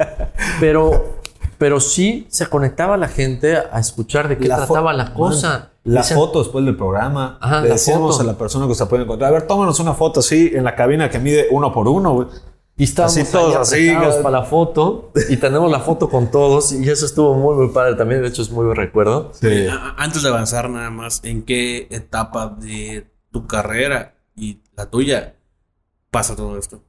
pero sí se conectaba la gente a escuchar de qué trataba la cosa. La foto después del programa. Ajá, le decíamos a la persona que se puede encontrar, a ver, tómanos una foto así en la cabina que mide 1 por 1, güey. Y estábamos así todos así para la foto y tenemos la foto con todos y eso estuvo muy, muy padre también. De hecho, es muy buen recuerdo. Sí. Antes de avanzar nada más, ¿en qué etapa de tu carrera y la tuya pasa todo esto?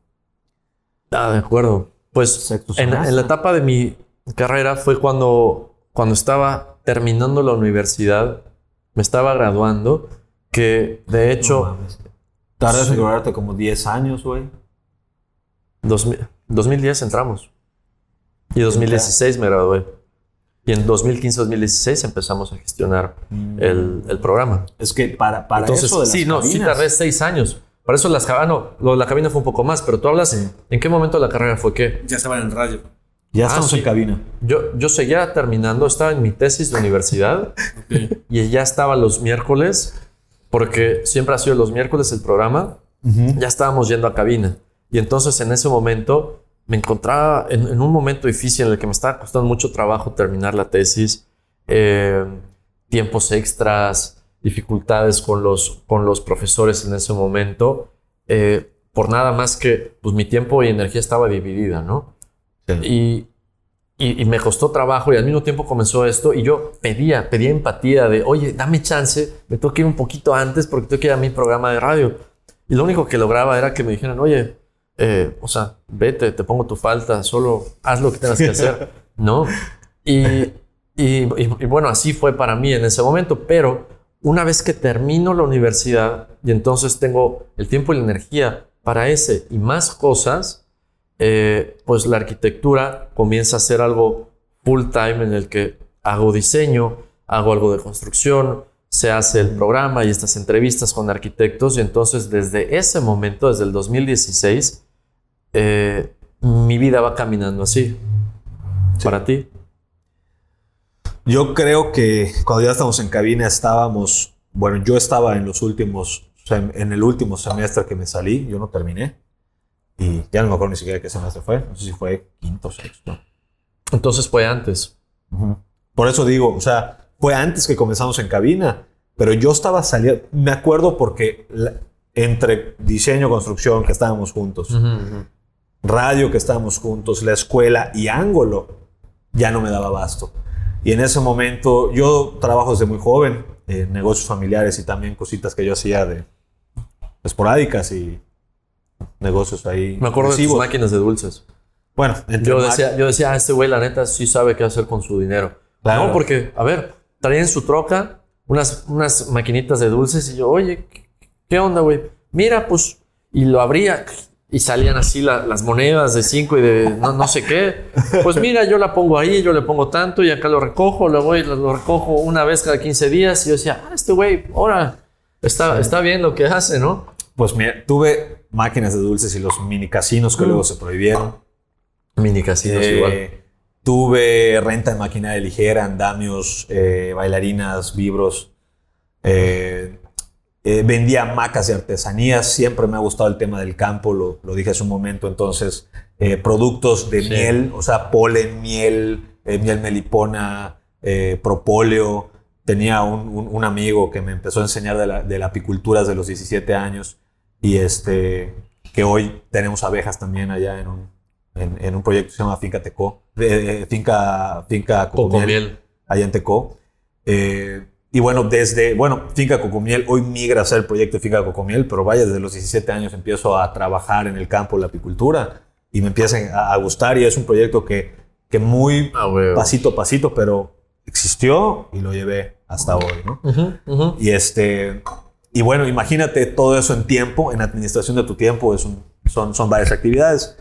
De acuerdo. Pues en la etapa de mi carrera fue cuando estaba terminando la universidad, me estaba graduando, que de hecho... Tardas en graduarte como 10 años, güey. 2010 entramos. Y 2016 me gradué. Y en 2015-2016 empezamos a gestionar el programa. Es que para entonces, eso de las cabinas... sí tardé 6 años. Para eso lo de la cabina fue un poco más, pero tú hablas, sí. ¿En qué momento de la carrera fue qué? Ya estaban en radio. Ya estamos en cabina. Yo seguía terminando, estaba en mi tesis de universidad y ya estaba los miércoles, porque siempre ha sido los miércoles el programa, ya estábamos yendo a cabina. Y entonces en ese momento me encontraba en un momento difícil en el que me estaba costando mucho trabajo terminar la tesis, tiempos extras, dificultades con los profesores en ese momento, por nada más que pues, mi tiempo y energía estaba dividida, ¿no? Sí. Y me costó trabajo y al mismo tiempo comenzó esto y yo pedía empatía de, oye, dame chance, me tengo que ir un poquito antes porque tengo que ir a mi programa de radio. Y lo único que lograba era que me dijeran, oye, vete, te pongo tu falta, solo haz lo que tengas que hacer, ¿no? Y bueno, así fue para mí en ese momento, pero una vez que termino la universidad y entonces tengo el tiempo y la energía para ese y más cosas, pues la arquitectura comienza a ser algo full time en el que hago diseño, hago algo de construcción, se hace el programa y estas entrevistas con arquitectos y entonces desde ese momento, desde el 2016, mi vida va caminando así. Sí. ¿Para ti? Yo creo que cuando ya estamos en cabina yo estaba en el último semestre que me salí, yo no terminé. Y ya no me acuerdo ni siquiera qué semestre fue. No sé si fue quinto o sexto. Entonces fue antes. Por eso digo, o sea, fue antes que comenzamos en cabina. Pero yo estaba saliendo... Me acuerdo porque entre diseño y construcción que estábamos juntos. radio que estábamos juntos, la escuela y Ángulo, ya no me daba abasto. Y en ese momento, yo trabajo desde muy joven, negocios familiares y también cositas que yo hacía de esporádicas y negocios ahí. Me acuerdo de tus máquinas de dulces. Bueno, yo decía, este güey, la neta, sí sabe qué hacer con su dinero. Claro. No, porque, a ver, traía en su troca unas maquinitas de dulces y yo, oye, ¿qué onda, güey? Mira, pues, y lo abría y salían así las monedas de 5 y de no sé qué. Pues mira, yo la pongo ahí, yo le pongo tanto y acá lo recojo, lo recojo una vez cada 15 días. Y yo decía, este güey, ahora está bien lo que hace, ¿no? Pues mira, tuve máquinas de dulces y los mini casinos que luego se prohibieron. Mini casinos igual. Tuve renta de maquinaria ligera, andamios, bailarinas, vibros. Vendía hamacas de artesanías. Siempre me ha gustado el tema del campo, lo dije hace un momento. Entonces, productos de miel, o sea, polen, miel melipona, propóleo. Tenía un amigo que me empezó a enseñar de la apicultura desde los 17 años y que hoy tenemos abejas también allá en un proyecto que se llama Finca Tecó, Finca Cocomiel, allá en Tecó. Y bueno, Finca Cocomiel hoy migra a ser el proyecto de Finca Cocomiel, pero vaya, desde los 17 años empiezo a trabajar en el campo, la apicultura, y me empieza a gustar, y es un proyecto que muy pasito a pasito, pero existió y lo llevé hasta hoy, ¿no? Uh-huh. Y bueno, imagínate todo eso en tiempo, en administración de tu tiempo, son varias actividades.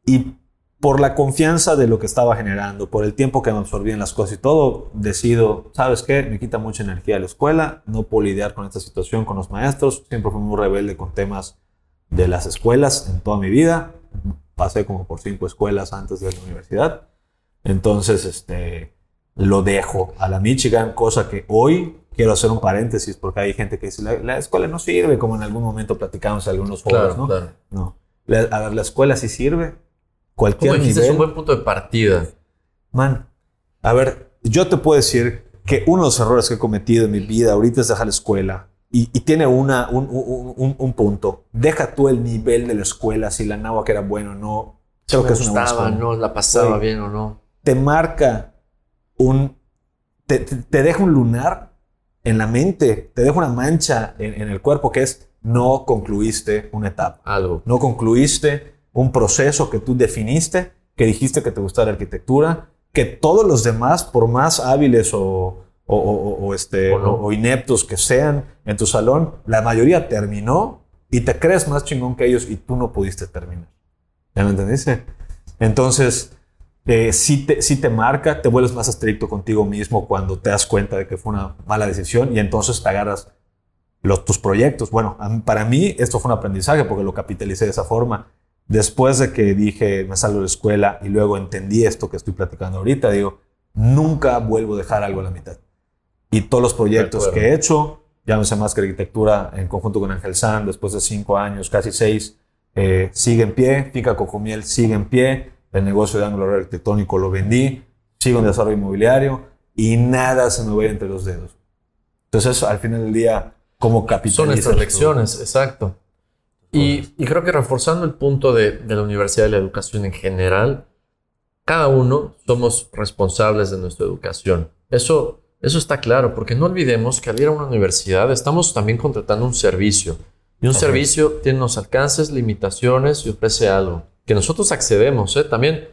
Y por la confianza de lo que estaba generando, por el tiempo que me absorbí en las cosas y todo, decido, ¿sabes qué? Me quita mucha energía la escuela, no puedo lidiar con esta situación con los maestros. Siempre fui muy rebelde con temas de las escuelas en toda mi vida. Pasé como por 5 escuelas antes de la universidad. Entonces, lo dejo a la Michigan, cosa que hoy quiero hacer un paréntesis porque hay gente que dice, la escuela no sirve, como en algún momento platicamos en algunos foros, ¿no? Claro. No. A ver, la escuela sí sirve. Cualquier nivel. Es un buen punto de partida. Man, a ver, yo te puedo decir que uno de los errores que he cometido en mi vida ahorita es dejar la escuela. Y tiene un punto. Deja tú el nivel de la escuela, si la náhuatl era bueno o no. Creo que es una buena escuela. No la pasaba bien o no. Te marca te deja un lunar en la mente, te deja una mancha en el cuerpo que es no concluiste una etapa. Algo. No concluiste un proceso que tú definiste, que dijiste que te gustaba la arquitectura, que todos los demás, por más hábiles o ineptos que sean en tu salón, la mayoría terminó y te crees más chingón que ellos y tú no pudiste terminar. ¿Ya me entendiste? Entonces, sí te marca, te vuelves más estricto contigo mismo cuando te das cuenta de que fue una mala decisión y entonces te agarras tus proyectos. Bueno, para mí esto fue un aprendizaje porque lo capitalicé de esa forma. Después de que dije, me salgo de la escuela y luego entendí esto que estoy platicando ahorita, digo, nunca vuelvo a dejar algo a la mitad. Y todos los proyectos que he hecho, llámese Más que Arquitectura en conjunto con Ángel San, después de 5 años, casi 6, sigue en pie. Finca Cocomiel sigue en pie. El negocio de ángulo arquitectónico lo vendí. Sigo en desarrollo inmobiliario y nada se me va a ir entre los dedos. Entonces, al final del día, ¿cómo capitalizas? Son estas lecciones, exacto. Y creo que reforzando el punto de la universidad y la educación en general, cada uno somos responsables de nuestra educación. Eso está claro, porque no olvidemos que al ir a una universidad estamos también contratando un servicio. Y un servicio tiene unos alcances, limitaciones y ofrece algo que nosotros accedemos. También,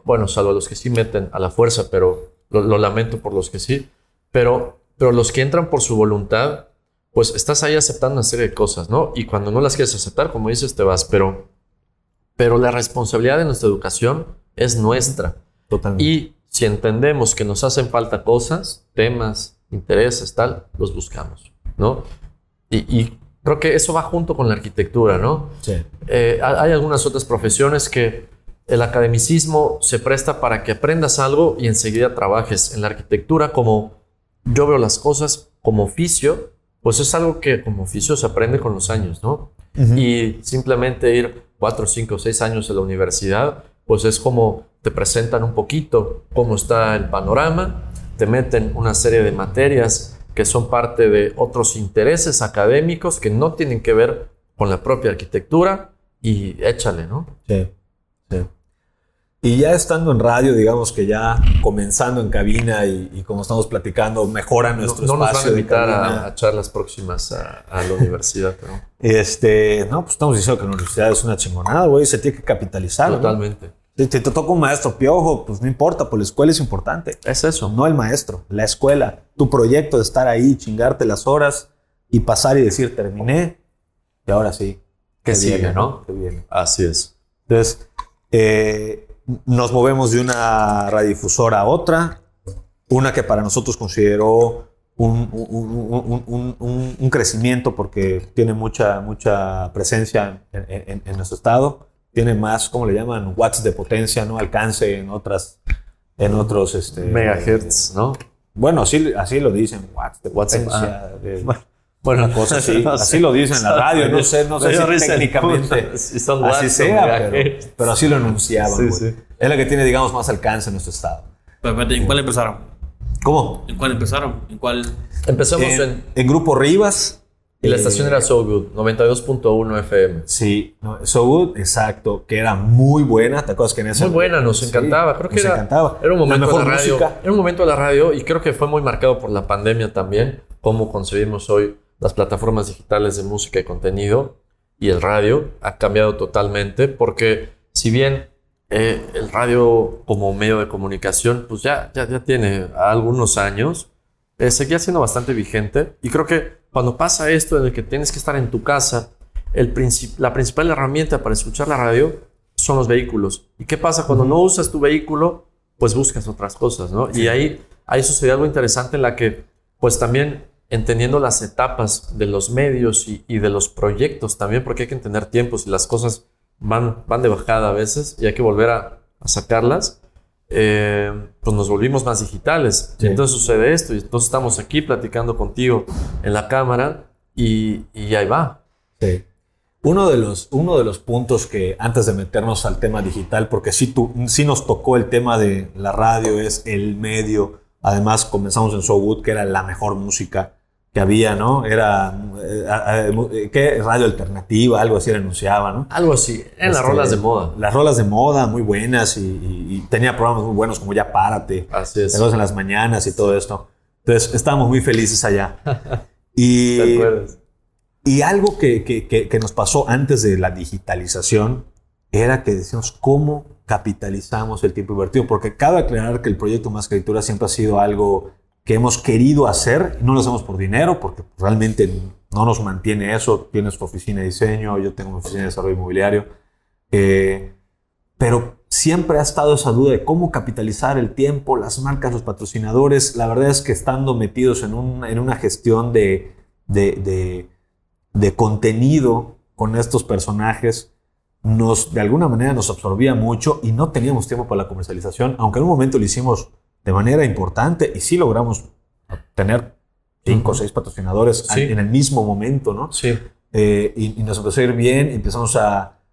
bueno, salvo a los que sí meten a la fuerza, pero lo lamento por los que sí. Pero los que entran por su voluntad, pues estás ahí aceptando una serie de cosas, ¿no? Y cuando no las quieres aceptar, como dices, te vas. Pero la responsabilidad de nuestra educación es nuestra. Totalmente. Y si entendemos que nos hacen falta cosas, temas, intereses, tal, los buscamos, ¿no? Y creo que eso va junto con la arquitectura, ¿no? Sí. Hay algunas otras profesiones que el academicismo se presta para que aprendas algo y enseguida trabajes. En la arquitectura, como yo veo las cosas como oficio, pues es algo que como oficio se aprende con los años, ¿no? Uh-huh. Y simplemente ir 4, 5, 6 años a la universidad, pues es como te presentan un poquito cómo está el panorama, te meten una serie de materias que son parte de otros intereses académicos que no tienen que ver con la propia arquitectura y échale, ¿no? Sí. Sí. Y ya estando en radio, digamos que ya comenzando en cabina y como estamos platicando, mejora nuestro no espacio. No nos van a invitar de cabina. a charlas próximas a la universidad, ¿no? No, pues estamos diciendo que la universidad es una chingonada, güey, se tiene que capitalizar. Totalmente. ¿No? Si te toca un maestro piojo, pues no importa, pues la escuela es importante. Es eso. No el maestro, la escuela. Tu proyecto de estar ahí, chingarte las horas y pasar y decir, terminé, y ahora sí. ¿Qué sigue, viene, no? ¿Qué viene? Así es. Entonces, nos movemos de una radiodifusora a otra, una que para nosotros consideró un crecimiento porque tiene mucha presencia en nuestro estado, tiene más, ¿cómo le llaman? Watts de potencia, ¿no? Alcance en otros megahertz, ¿no? Bueno, así lo dicen, watts de potencia. Bueno, una cosa así, no así sé. lo dicen en la radio, no sé si técnicamente si son así sea, pero así lo enunciaban. Sí, güey. sí. Es la que tiene, digamos, más alcance en nuestro estado. Pero espérate, ¿en cuál empezaron? ¿Cómo? ¿En cuál empezaron? ¿En cuál? Empezamos En Grupo Rivas. y la estación era So Good, 92.1 FM. Sí, no, So Good, exacto, que era muy buena. ¿Te acuerdas que en esa? Muy buena, nos encantaba. Creo que encantaba. Era un momento La mejor de la radio. música. Era un momento de la radio y creo que fue muy marcado por la pandemia también, cómo concebimos hoy las plataformas digitales de música y contenido, y el radio ha cambiado totalmente porque si bien el radio como medio de comunicación pues ya tiene algunos años, seguía siendo bastante vigente, y creo que cuando pasa esto en el que tienes que estar en tu casa, la principal herramienta para escuchar la radio son los vehículos. ¿Y qué pasa cuando no usas tu vehículo? Pues buscas otras cosas, ¿no? Sí. Y ahí sucedió algo interesante en la que pues también entendiendo las etapas de los medios y de los proyectos también, porque hay que entender tiempos y las cosas van de bajada a veces y hay que volver a sacarlas, pues nos volvimos más digitales. Sí. Entonces sucede esto y entonces estamos aquí platicando contigo en la cámara y ahí va. Sí. Uno de los puntos que antes de meternos al tema digital, porque sí nos tocó el tema de la radio, es el medio. Además comenzamos en So Good, que era la mejor música que había, ¿no? Era ¿qué? Radio alternativa, algo así anunciaba, ¿no? Algo así, en las rolas de moda. Las rolas de moda, muy buenas, y tenía programas muy buenos como Ya Párate. Así es. En las mañanas y todo esto. Entonces, estábamos muy felices allá. ¿Te acuerdas? Y algo que nos pasó antes de la digitalización era que decíamos, ¿cómo capitalizamos el tiempo invertido? Porque cabe aclarar que el proyecto Más que Lectura siempre ha sido algo que hemos querido hacer, y no lo hacemos por dinero, porque realmente no nos mantiene eso. Tienes tu oficina de diseño, yo tengo mi oficina de desarrollo inmobiliario, pero siempre ha estado esa duda de cómo capitalizar el tiempo, las marcas, los patrocinadores. La verdad es que estando metidos en una gestión de contenido con estos personajes, de alguna manera nos absorbía mucho y no teníamos tiempo para la comercialización, aunque en un momento lo hicimos de manera importante y sí logramos tener 5 o 6 patrocinadores en el mismo momento, ¿no? Sí. Y nos empezó a ir bien,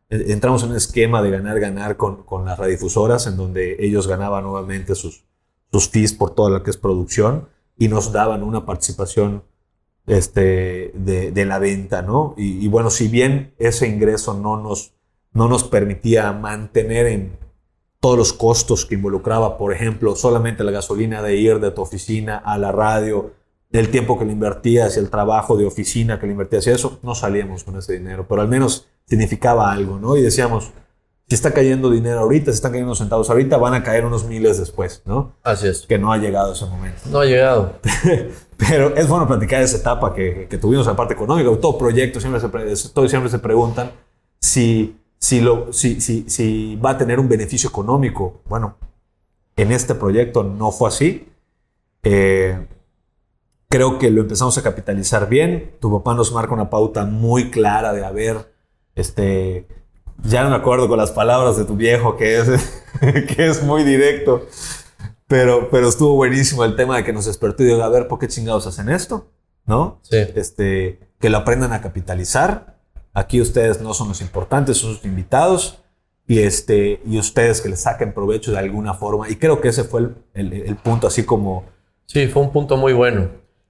entramos en un esquema de ganar con las radiodifusoras, en donde ellos ganaban nuevamente sus fees por toda la que es producción y nos daban una participación de la venta, ¿no? Y bueno, si bien ese ingreso no nos permitía mantener en todos los costos que involucraba, por ejemplo, solamente la gasolina de ir de tu oficina a la radio, el tiempo que le invertías y el trabajo de oficina que le invertías y eso, no salíamos con ese dinero, pero al menos significaba algo, ¿no? Y decíamos, si está cayendo dinero ahorita, si están cayendo centavos ahorita, van a caer unos miles después, ¿no? Así es. Que no ha llegado ese momento. No ha llegado. Pero es bueno platicar esa etapa que tuvimos en la parte económica. Todo proyecto siempre se preguntan si va a tener un beneficio económico. Bueno, en este proyecto no fue así. Creo que lo empezamos a capitalizar bien. Tu papá nos marca una pauta muy clara de ya no me acuerdo con las palabras de tu viejo, que es muy directo, pero estuvo buenísimo el tema de que nos despertó y digo, a ver, ¿por qué chingados hacen esto? ¿No? Sí. Que lo aprendan a capitalizar. Aquí ustedes no son los importantes, son sus invitados, y ustedes que les saquen provecho de alguna forma. Y creo que ese fue el punto, así como... Sí, fue un punto muy bueno.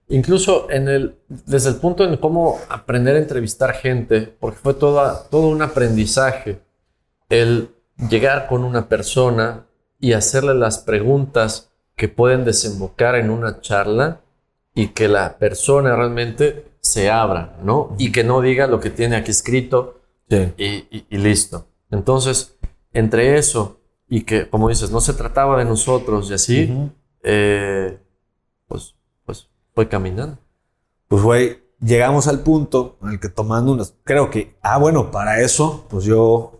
Incluso desde el punto en cómo aprender a entrevistar gente, porque fue todo un aprendizaje. El llegar con una persona y hacerle las preguntas que pueden desembocar en una charla y que la persona realmente se abra, ¿no? Y que no diga lo que tiene aquí escrito y listo. Entonces, entre eso y que, como dices, no se trataba de nosotros y así, pues fue caminando. Pues, güey, llegamos al punto en el que tomando unas... Creo que, bueno, para eso, pues yo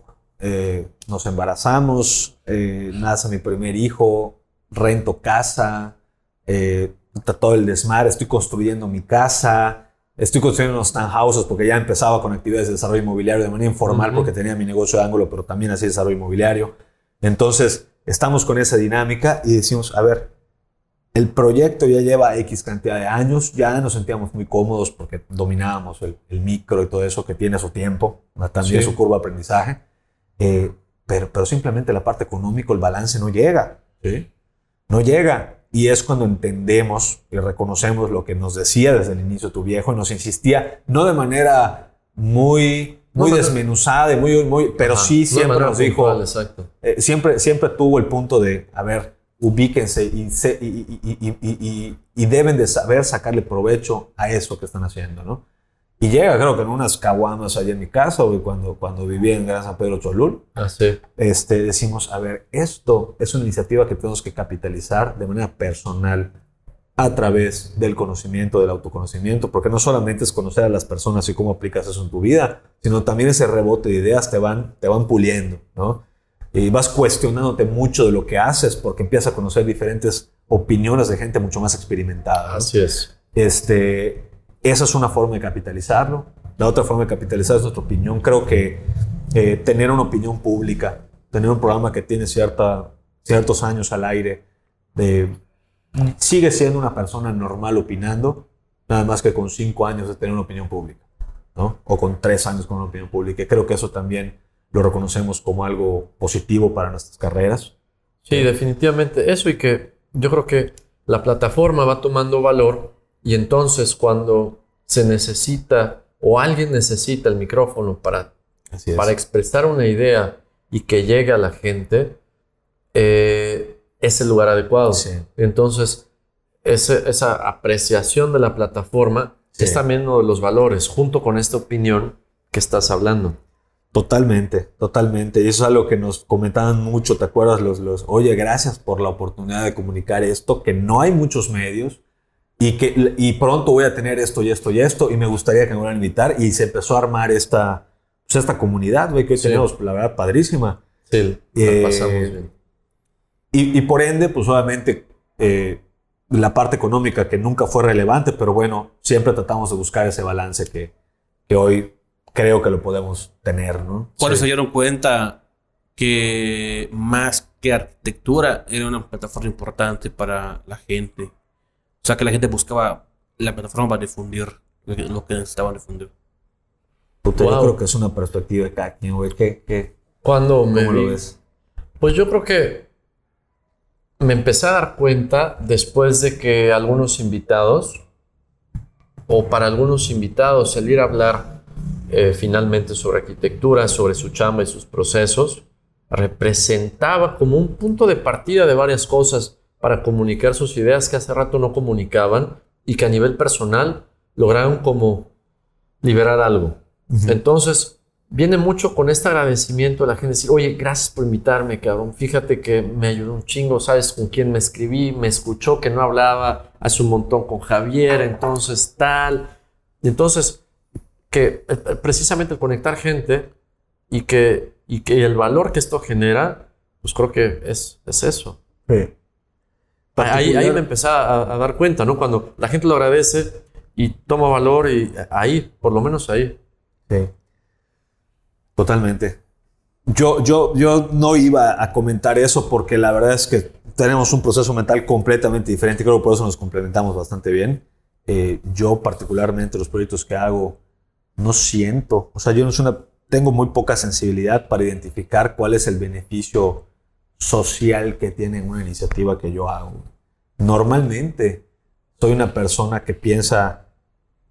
nos embarazamos, nace mi primer hijo, rento casa, todo el desmadre, estoy construyendo mi casa, estoy construyendo unos townhouses porque ya empezaba con actividades de desarrollo inmobiliario de manera informal porque tenía mi negocio de ángulo, pero también hacía desarrollo inmobiliario. Entonces, estamos con esa dinámica y decimos, a ver, el proyecto ya lleva X cantidad de años, ya nos sentíamos muy cómodos porque dominábamos el micro y todo eso que tiene su tiempo, también su curva de aprendizaje, pero simplemente la parte económica, el balance no llega. ¿Sí? No llega. Y es cuando entendemos y reconocemos lo que nos decía desde el inicio tu viejo y nos insistía, no de manera muy desmenuzada, pero sí siempre nos dijo, siempre tuvo el punto de, a ver, ubíquense y deben de saber sacarle provecho a eso que están haciendo, ¿no? Y llega, creo que en unas caguamas allá en mi casa, cuando vivía en Gran San Pedro Cholul, decimos, a ver, esto es una iniciativa que tenemos que capitalizar de manera personal a través del conocimiento, del autoconocimiento, porque no solamente es conocer a las personas y cómo aplicas eso en tu vida, sino también ese rebote de ideas te van puliendo, ¿no? Y vas cuestionándote mucho de lo que haces porque empiezas a conocer diferentes opiniones de gente mucho más experimentada, ¿no? Así es. Esa es una forma de capitalizarlo. La otra forma de capitalizar es nuestra opinión. Creo que tener una opinión pública, tener un programa que tiene ciertos años al aire, sigue siendo una persona normal opinando, nada más que con 5 años de tener una opinión pública, ¿no? O con 3 años con una opinión pública. Y creo que eso también lo reconocemos como algo positivo para nuestras carreras. Sí, definitivamente. Eso, y que yo creo que la plataforma va tomando valor y entonces cuando se necesita o alguien necesita el micrófono para expresar una idea y que llegue a la gente, es el lugar adecuado. Sí. Entonces, esa apreciación de la plataforma es también uno de los valores, junto con esta opinión que estás hablando. Totalmente. Y eso es algo que nos comentaban mucho, ¿te acuerdas? Oye, gracias por la oportunidad de comunicar esto, que no hay muchos medios y pronto voy a tener esto y esto y esto y me gustaría que me vuelvan a invitar. Y se empezó a armar esta comunidad, güey, que hoy tenemos, la verdad, padrísima. Sí, la pasamos bien. Y por ende, pues obviamente, la parte económica que nunca fue relevante, pero bueno, siempre tratamos de buscar ese balance que hoy creo que lo podemos tener, ¿no? ¿Cuándo se dieron cuenta que más que arquitectura era una plataforma importante para la gente? O sea, que la gente buscaba la plataforma para difundir lo que necesitaban difundir. Puta, yo creo que es una perspectiva de cada quien, güey. ¿Cómo lo ves? Pues yo creo que me empecé a dar cuenta después de que algunos invitados, o para algunos invitados, el ir a hablar finalmente sobre arquitectura, sobre su chamba y sus procesos, representaba como un punto de partida de varias cosas para comunicar sus ideas que hace rato no comunicaban y que a nivel personal lograron como liberar algo. Uh-huh. Entonces, viene mucho con este agradecimiento de la gente, decir, oye, gracias por invitarme, cabrón. Fíjate que me ayudó un chingo, ¿sabes con quién me escribí? Me escuchó que no hablaba hace un montón con Javier, entonces tal. Y entonces, que precisamente el conectar gente y que el valor que esto genera, pues creo que es eso. Sí. Ahí me empecé a dar cuenta, ¿no? Cuando la gente lo agradece y toma valor, y ahí, por lo menos ahí. Sí. Totalmente. Yo no iba a comentar eso porque la verdad es que tenemos un proceso mental completamente diferente. Creo que por eso nos complementamos bastante bien. Yo particularmente los proyectos que hago no siento, o sea, tengo muy poca sensibilidad para identificar cuál es el beneficio social que tiene una iniciativa que yo hago. Normalmente soy una persona que piensa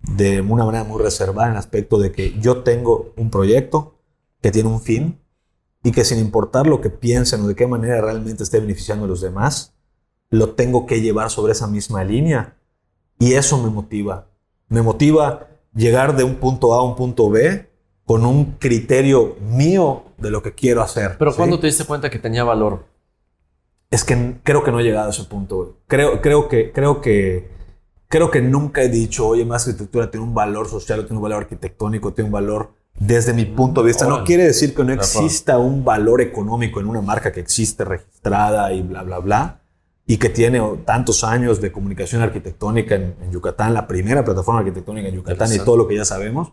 de una manera muy reservada en el aspecto de que yo tengo un proyecto que tiene un fin y que sin importar lo que piensen o de qué manera realmente esté beneficiando a los demás, lo tengo que llevar sobre esa misma línea. Y eso me motiva. Me motiva llegar de un punto A a un punto B con un criterio mío de lo que quiero hacer. Pero ¿sí? ¿cuándo te diste cuenta que tenía valor? Es que creo que no he llegado a ese punto, güey. Creo que nunca he dicho, oye, más arquitectura tiene un valor social, tiene un valor arquitectónico, tiene un valor desde mi punto de vista. No quiere decir que no exista un valor económico en una marca que existe registrada y bla, bla, bla, y que tiene tantos años de comunicación arquitectónica en Yucatán, la primera plataforma arquitectónica en Yucatán y todo lo que ya sabemos.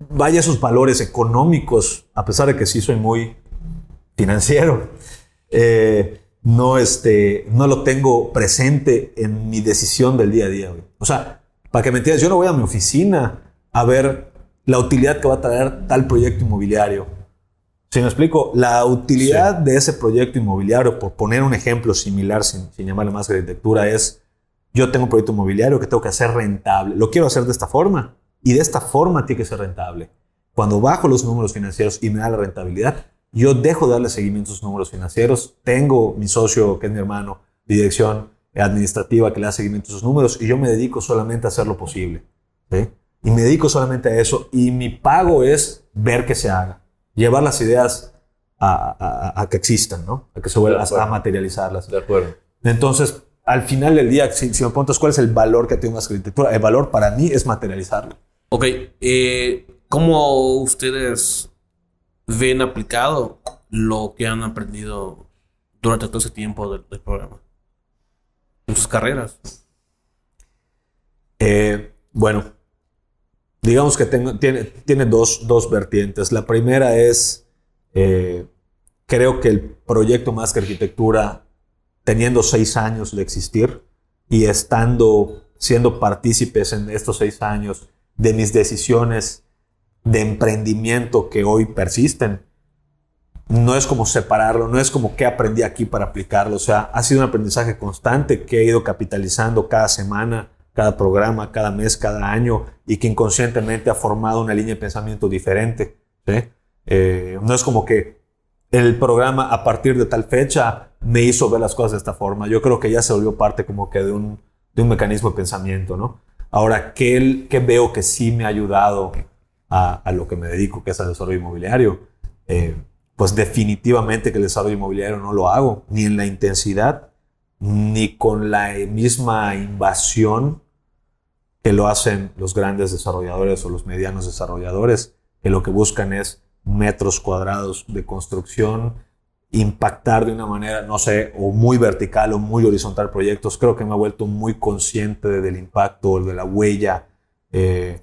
Vaya sus valores económicos, a pesar de que sí soy muy financiero, no lo tengo presente en mi decisión del día a día, güey. O sea, para que me entiendas, yo no voy a mi oficina a ver la utilidad que va a traer tal proyecto inmobiliario. ¿Sí me explico? La utilidad de ese proyecto inmobiliario, por poner un ejemplo similar, sin llamarle más arquitectura, es: yo tengo un proyecto inmobiliario que tengo que hacer rentable. Lo quiero hacer de esta forma y de esta forma tiene que ser rentable. Cuando bajo los números financieros y me da la rentabilidad, yo dejo de darle seguimiento a esos números financieros. Tengo mi socio, que es mi hermano, de dirección administrativa, que le da seguimiento a esos números, y yo me dedico solamente a hacer lo posible. ¿Sí? Y me dedico solamente a eso, y mi pago es ver que se haga. Llevar las ideas a que existan, ¿no? A que se vuelvan a materializarlas. De acuerdo. Entonces, al final del día, si me preguntas cuál es el valor que tiene una arquitectura, el valor para mí es materializarlo. Ok, ¿cómo ustedes ven aplicado lo que han aprendido durante todo ese tiempo del programa en sus carreras? Bueno, digamos que tiene dos vertientes. La primera es, creo que el proyecto Más que Arquitectura, teniendo 6 años de existir y siendo partícipes en estos 6 años de mis decisiones de emprendimiento que hoy persisten, no es como separarlo, no es como qué aprendí aquí para aplicarlo. O sea, ha sido un aprendizaje constante que he ido capitalizando cada semana, cada programa, cada mes, cada año, y que inconscientemente ha formado una línea de pensamiento diferente. ¿Sí? No es como que el programa a partir de tal fecha me hizo ver las cosas de esta forma. Yo creo que ya se volvió parte como que de un mecanismo de pensamiento, ¿no? Ahora, ¿qué veo que sí me ha ayudado a lo que me dedico, que es al desarrollo inmobiliario? Pues definitivamente que el desarrollo inmobiliario no lo hago, ni en la intensidad, ni con la misma invasión que lo hacen los grandes desarrolladores o los medianos desarrolladores, que lo que buscan es metros cuadrados de construcción, impactar de una manera, no sé, o muy vertical o muy horizontal proyectos. Creo que me he vuelto muy consciente del impacto, de la huella que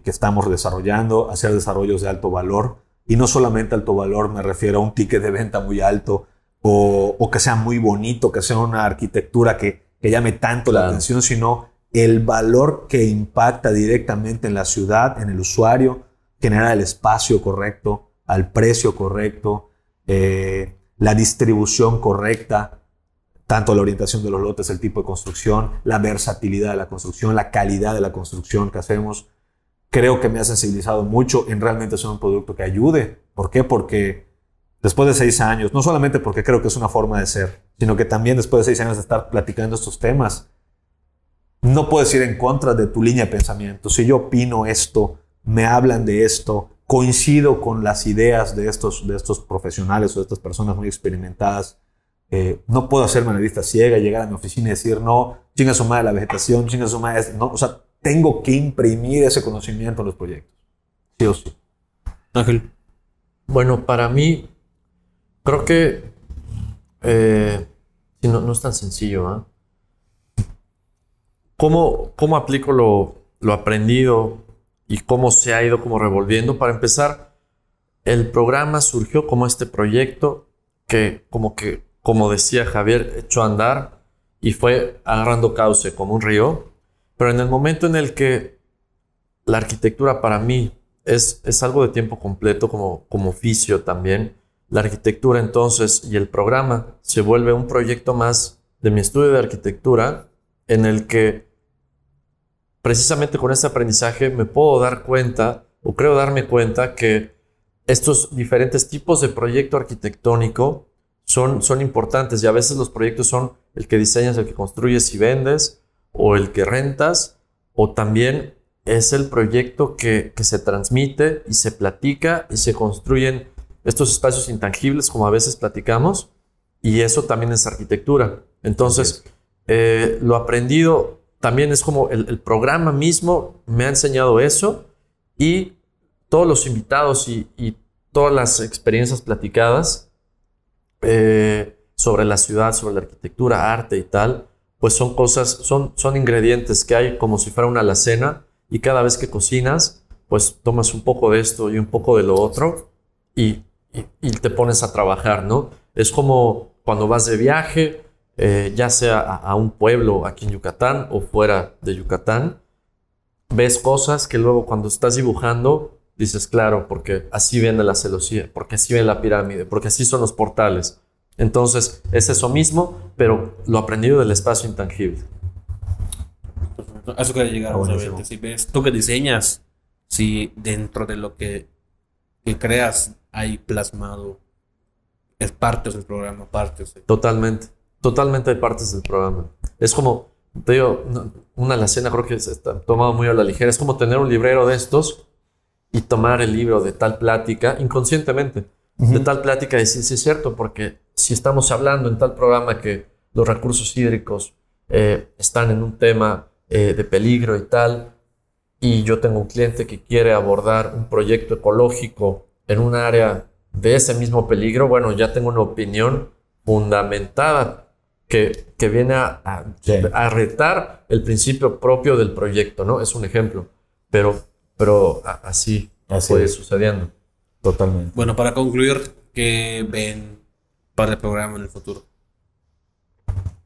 estamos desarrollando, hacer desarrollos de alto valor. Y no solamente alto valor, me refiero a un ticket de venta muy alto, o que sea muy bonito, que sea una arquitectura que llame tanto la atención, sino el valor que impacta directamente en la ciudad, en el usuario, generar el espacio correcto, al precio correcto, la distribución correcta, tanto la orientación de los lotes, el tipo de construcción, la versatilidad de la construcción, la calidad de la construcción que hacemos. Creo que me ha sensibilizado mucho en realmente ser un producto que ayude. ¿Por qué? Porque después de 6 años, no solamente porque creo que es una forma de ser, sino que también después de 6 años de estar platicando estos temas, no puedes ir en contra de tu línea de pensamiento. Si yo opino esto, me hablan de esto, coincido con las ideas de estos profesionales o de estas personas muy experimentadas, no puedo hacerme una vista ciega, llegar a mi oficina y decir, no, chinga su madre la vegetación, chinga su madre, no, o sea, tengo que imprimir ese conocimiento en los proyectos. Sí o sí. Ángel. Bueno, para mí, creo que no es tan sencillo, ¿eh? ¿Cómo aplico lo aprendido y cómo se ha ido como revolviendo? Para empezar, el programa surgió como este proyecto que, como decía Javier, echó a andar y fue agarrando cauce como un río. Pero en el momento en el que la arquitectura para mí es algo de tiempo completo como oficio también, la arquitectura entonces y el programa se vuelve un proyecto más de mi estudio de arquitectura, en el que precisamente con este aprendizaje me puedo dar cuenta, o creo darme cuenta, que estos diferentes tipos de proyecto arquitectónico son importantes, y a veces los proyectos son el que diseñas, el que construyes y vendes, o el que rentas, o también es el proyecto que se transmite y se platica y se construyen estos espacios intangibles, como a veces platicamos, y eso también es arquitectura. Entonces, lo aprendido también es como el programa mismo me ha enseñado eso, y todos los invitados y todas las experiencias platicadas sobre la ciudad, sobre la arquitectura, arte y tal, pues son cosas, son ingredientes que hay como si fuera una alacena, y cada vez que cocinas, pues tomas un poco de esto y un poco de lo otro y te pones a trabajar, ¿no? Es como cuando vas de viaje, ya sea a un pueblo aquí en Yucatán o fuera de Yucatán, ves cosas que luego cuando estás dibujando dices, claro, porque así viene la celosía, porque así viene la pirámide, porque así son los portales. Entonces, es eso mismo, pero lo aprendido del espacio intangible. A eso quería llegar, obviamente. Si ves, tú que diseñas, si dentro de lo que creas hay plasmado, es partes del programa, partes. Totalmente hay partes del programa. Es como, te digo, una alacena creo que se está tomado muy a la ligera. Es como tener un librero de estos y tomar el libro de tal plática inconscientemente. De tal plática y decir, sí es cierto, porque si estamos hablando en tal programa que los recursos hídricos están en un tema de peligro y tal, y yo tengo un cliente que quiere abordar un proyecto ecológico en un área de ese mismo peligro, bueno, ya tengo una opinión fundamentada que viene a retar el principio propio del proyecto, ¿no? Es un ejemplo, pero así puede ir sucediendo. Totalmente. Bueno, para concluir, ¿qué ven para el programa en el futuro?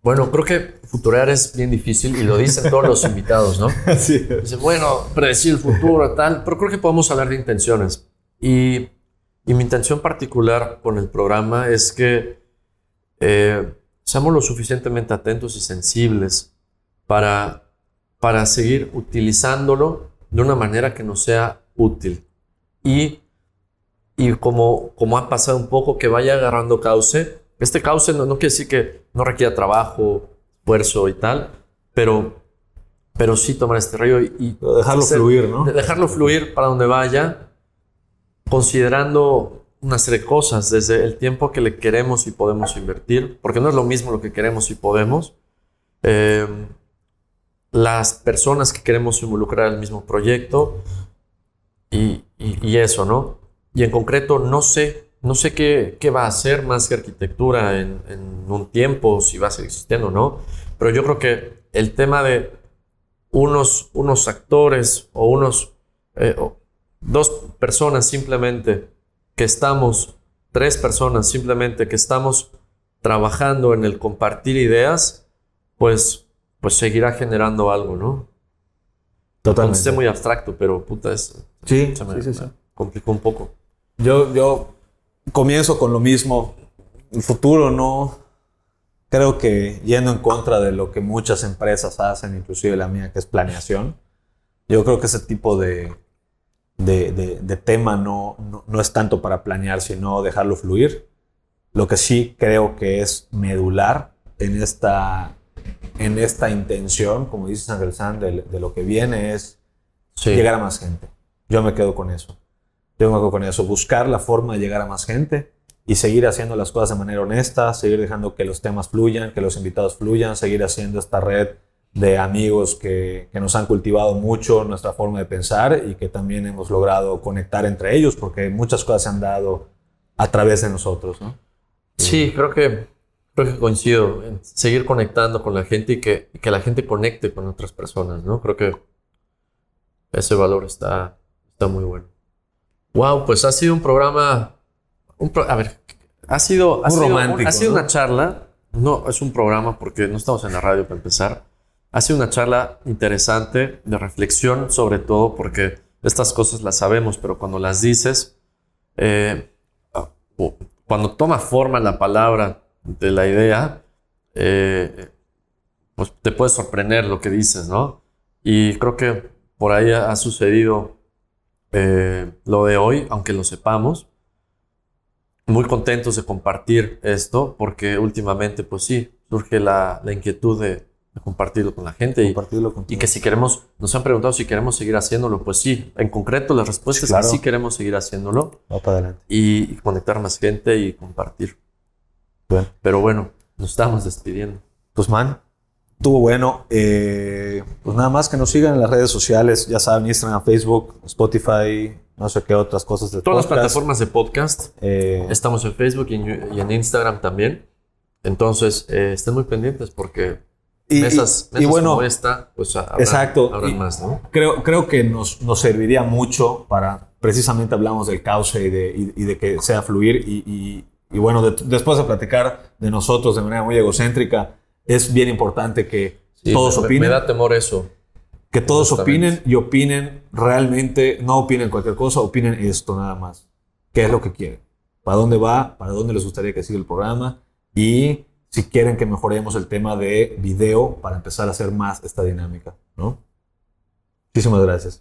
Bueno, creo que futurear es bien difícil y lo dicen todos los invitados, ¿no? Así es. Dicen, bueno, predecir el futuro, tal, pero creo que podemos hablar de intenciones. Y mi intención particular con el programa es que seamos lo suficientemente atentos y sensibles para seguir utilizándolo de una manera que nos sea útil. Y como ha pasado un poco, que vaya agarrando cauce. Este cauce no quiere decir que no requiera trabajo, esfuerzo y tal, pero sí tomar este río y dejarlo fluir, ¿no? Dejarlo fluir para donde vaya, considerando una serie de cosas, desde el tiempo que le queremos y podemos invertir, porque no es lo mismo lo que queremos y podemos, las personas que queremos involucrar en el mismo proyecto y eso, ¿no? Y en concreto no sé qué va a hacer más que arquitectura en un tiempo, si va a seguir existiendo o no, pero yo creo que el tema de unos actores o dos personas simplemente que estamos, tres personas simplemente que estamos trabajando en el compartir ideas, pues seguirá generando algo, ¿no? Totalmente. Esté muy abstracto, pero puta, Sí. complicó un poco. Yo comienzo con lo mismo. El futuro no... Creo que yendo en contra de lo que muchas empresas hacen, inclusive la mía, que es planeación, yo creo que ese tipo de tema no es tanto para planear, sino dejarlo fluir. Lo que sí creo que es medular en esta intención, como dice Ángel San, de lo que viene es llegar a más gente. Yo me quedo con eso. Buscar la forma de llegar a más gente y seguir haciendo las cosas de manera honesta, seguir dejando que los temas fluyan, que los invitados fluyan, seguir haciendo esta red de amigos que nos han cultivado mucho nuestra forma de pensar y que también hemos logrado conectar entre ellos, porque muchas cosas se han dado a través de nosotros, ¿no? Sí, creo que coincido en seguir conectando con la gente y que la gente conecte con otras personas, ¿no? Creo que ese valor está muy bueno. Wow, pues ha sido un programa... ha sido romántico, ha sido ¿no? una charla. No es un programa porque no estamos en la radio para empezar. Ha sido una charla interesante, de reflexión, sobre todo porque estas cosas las sabemos, pero cuando las dices, cuando toma forma la palabra de la idea, pues te puede sorprender lo que dices, ¿no? Y creo que por ahí ha sucedido lo de hoy, aunque lo sepamos. muy contentos de compartir esto porque últimamente, pues sí, surge la inquietud de compartirlo con la gente Compartirlo con y que si queremos, nos han preguntado si queremos seguir haciéndolo, pues sí, en concreto la respuesta es que sí queremos seguir haciéndolo. Va para adelante. Y conectar más gente y compartir. Bueno. Pero bueno, nos estamos despidiendo. Pues man, estuvo bueno. Pues nada más que nos sigan en las redes sociales, ya saben, Instagram, Facebook, Spotify, no sé qué otras cosas de todas podcast. Las plataformas de podcast. Estamos en Facebook y en Instagram también. Entonces, estén muy pendientes porque mesas bueno, como esta, pues habrá más, ¿no? Creo que nos serviría mucho para, precisamente hablamos del cauce y de que sea fluir y bueno, después de platicar de nosotros de manera muy egocéntrica, es bien importante que todos opinen. Me da temor eso. Que todos opinen y opinen realmente, no opinen cualquier cosa, opinen esto nada más. ¿Qué es lo que quieren? ¿Para dónde va? ¿Para dónde les gustaría que siga el programa? Y si quieren que mejoremos el tema de video para empezar a hacer más esta dinámica, ¿no? Muchísimas gracias.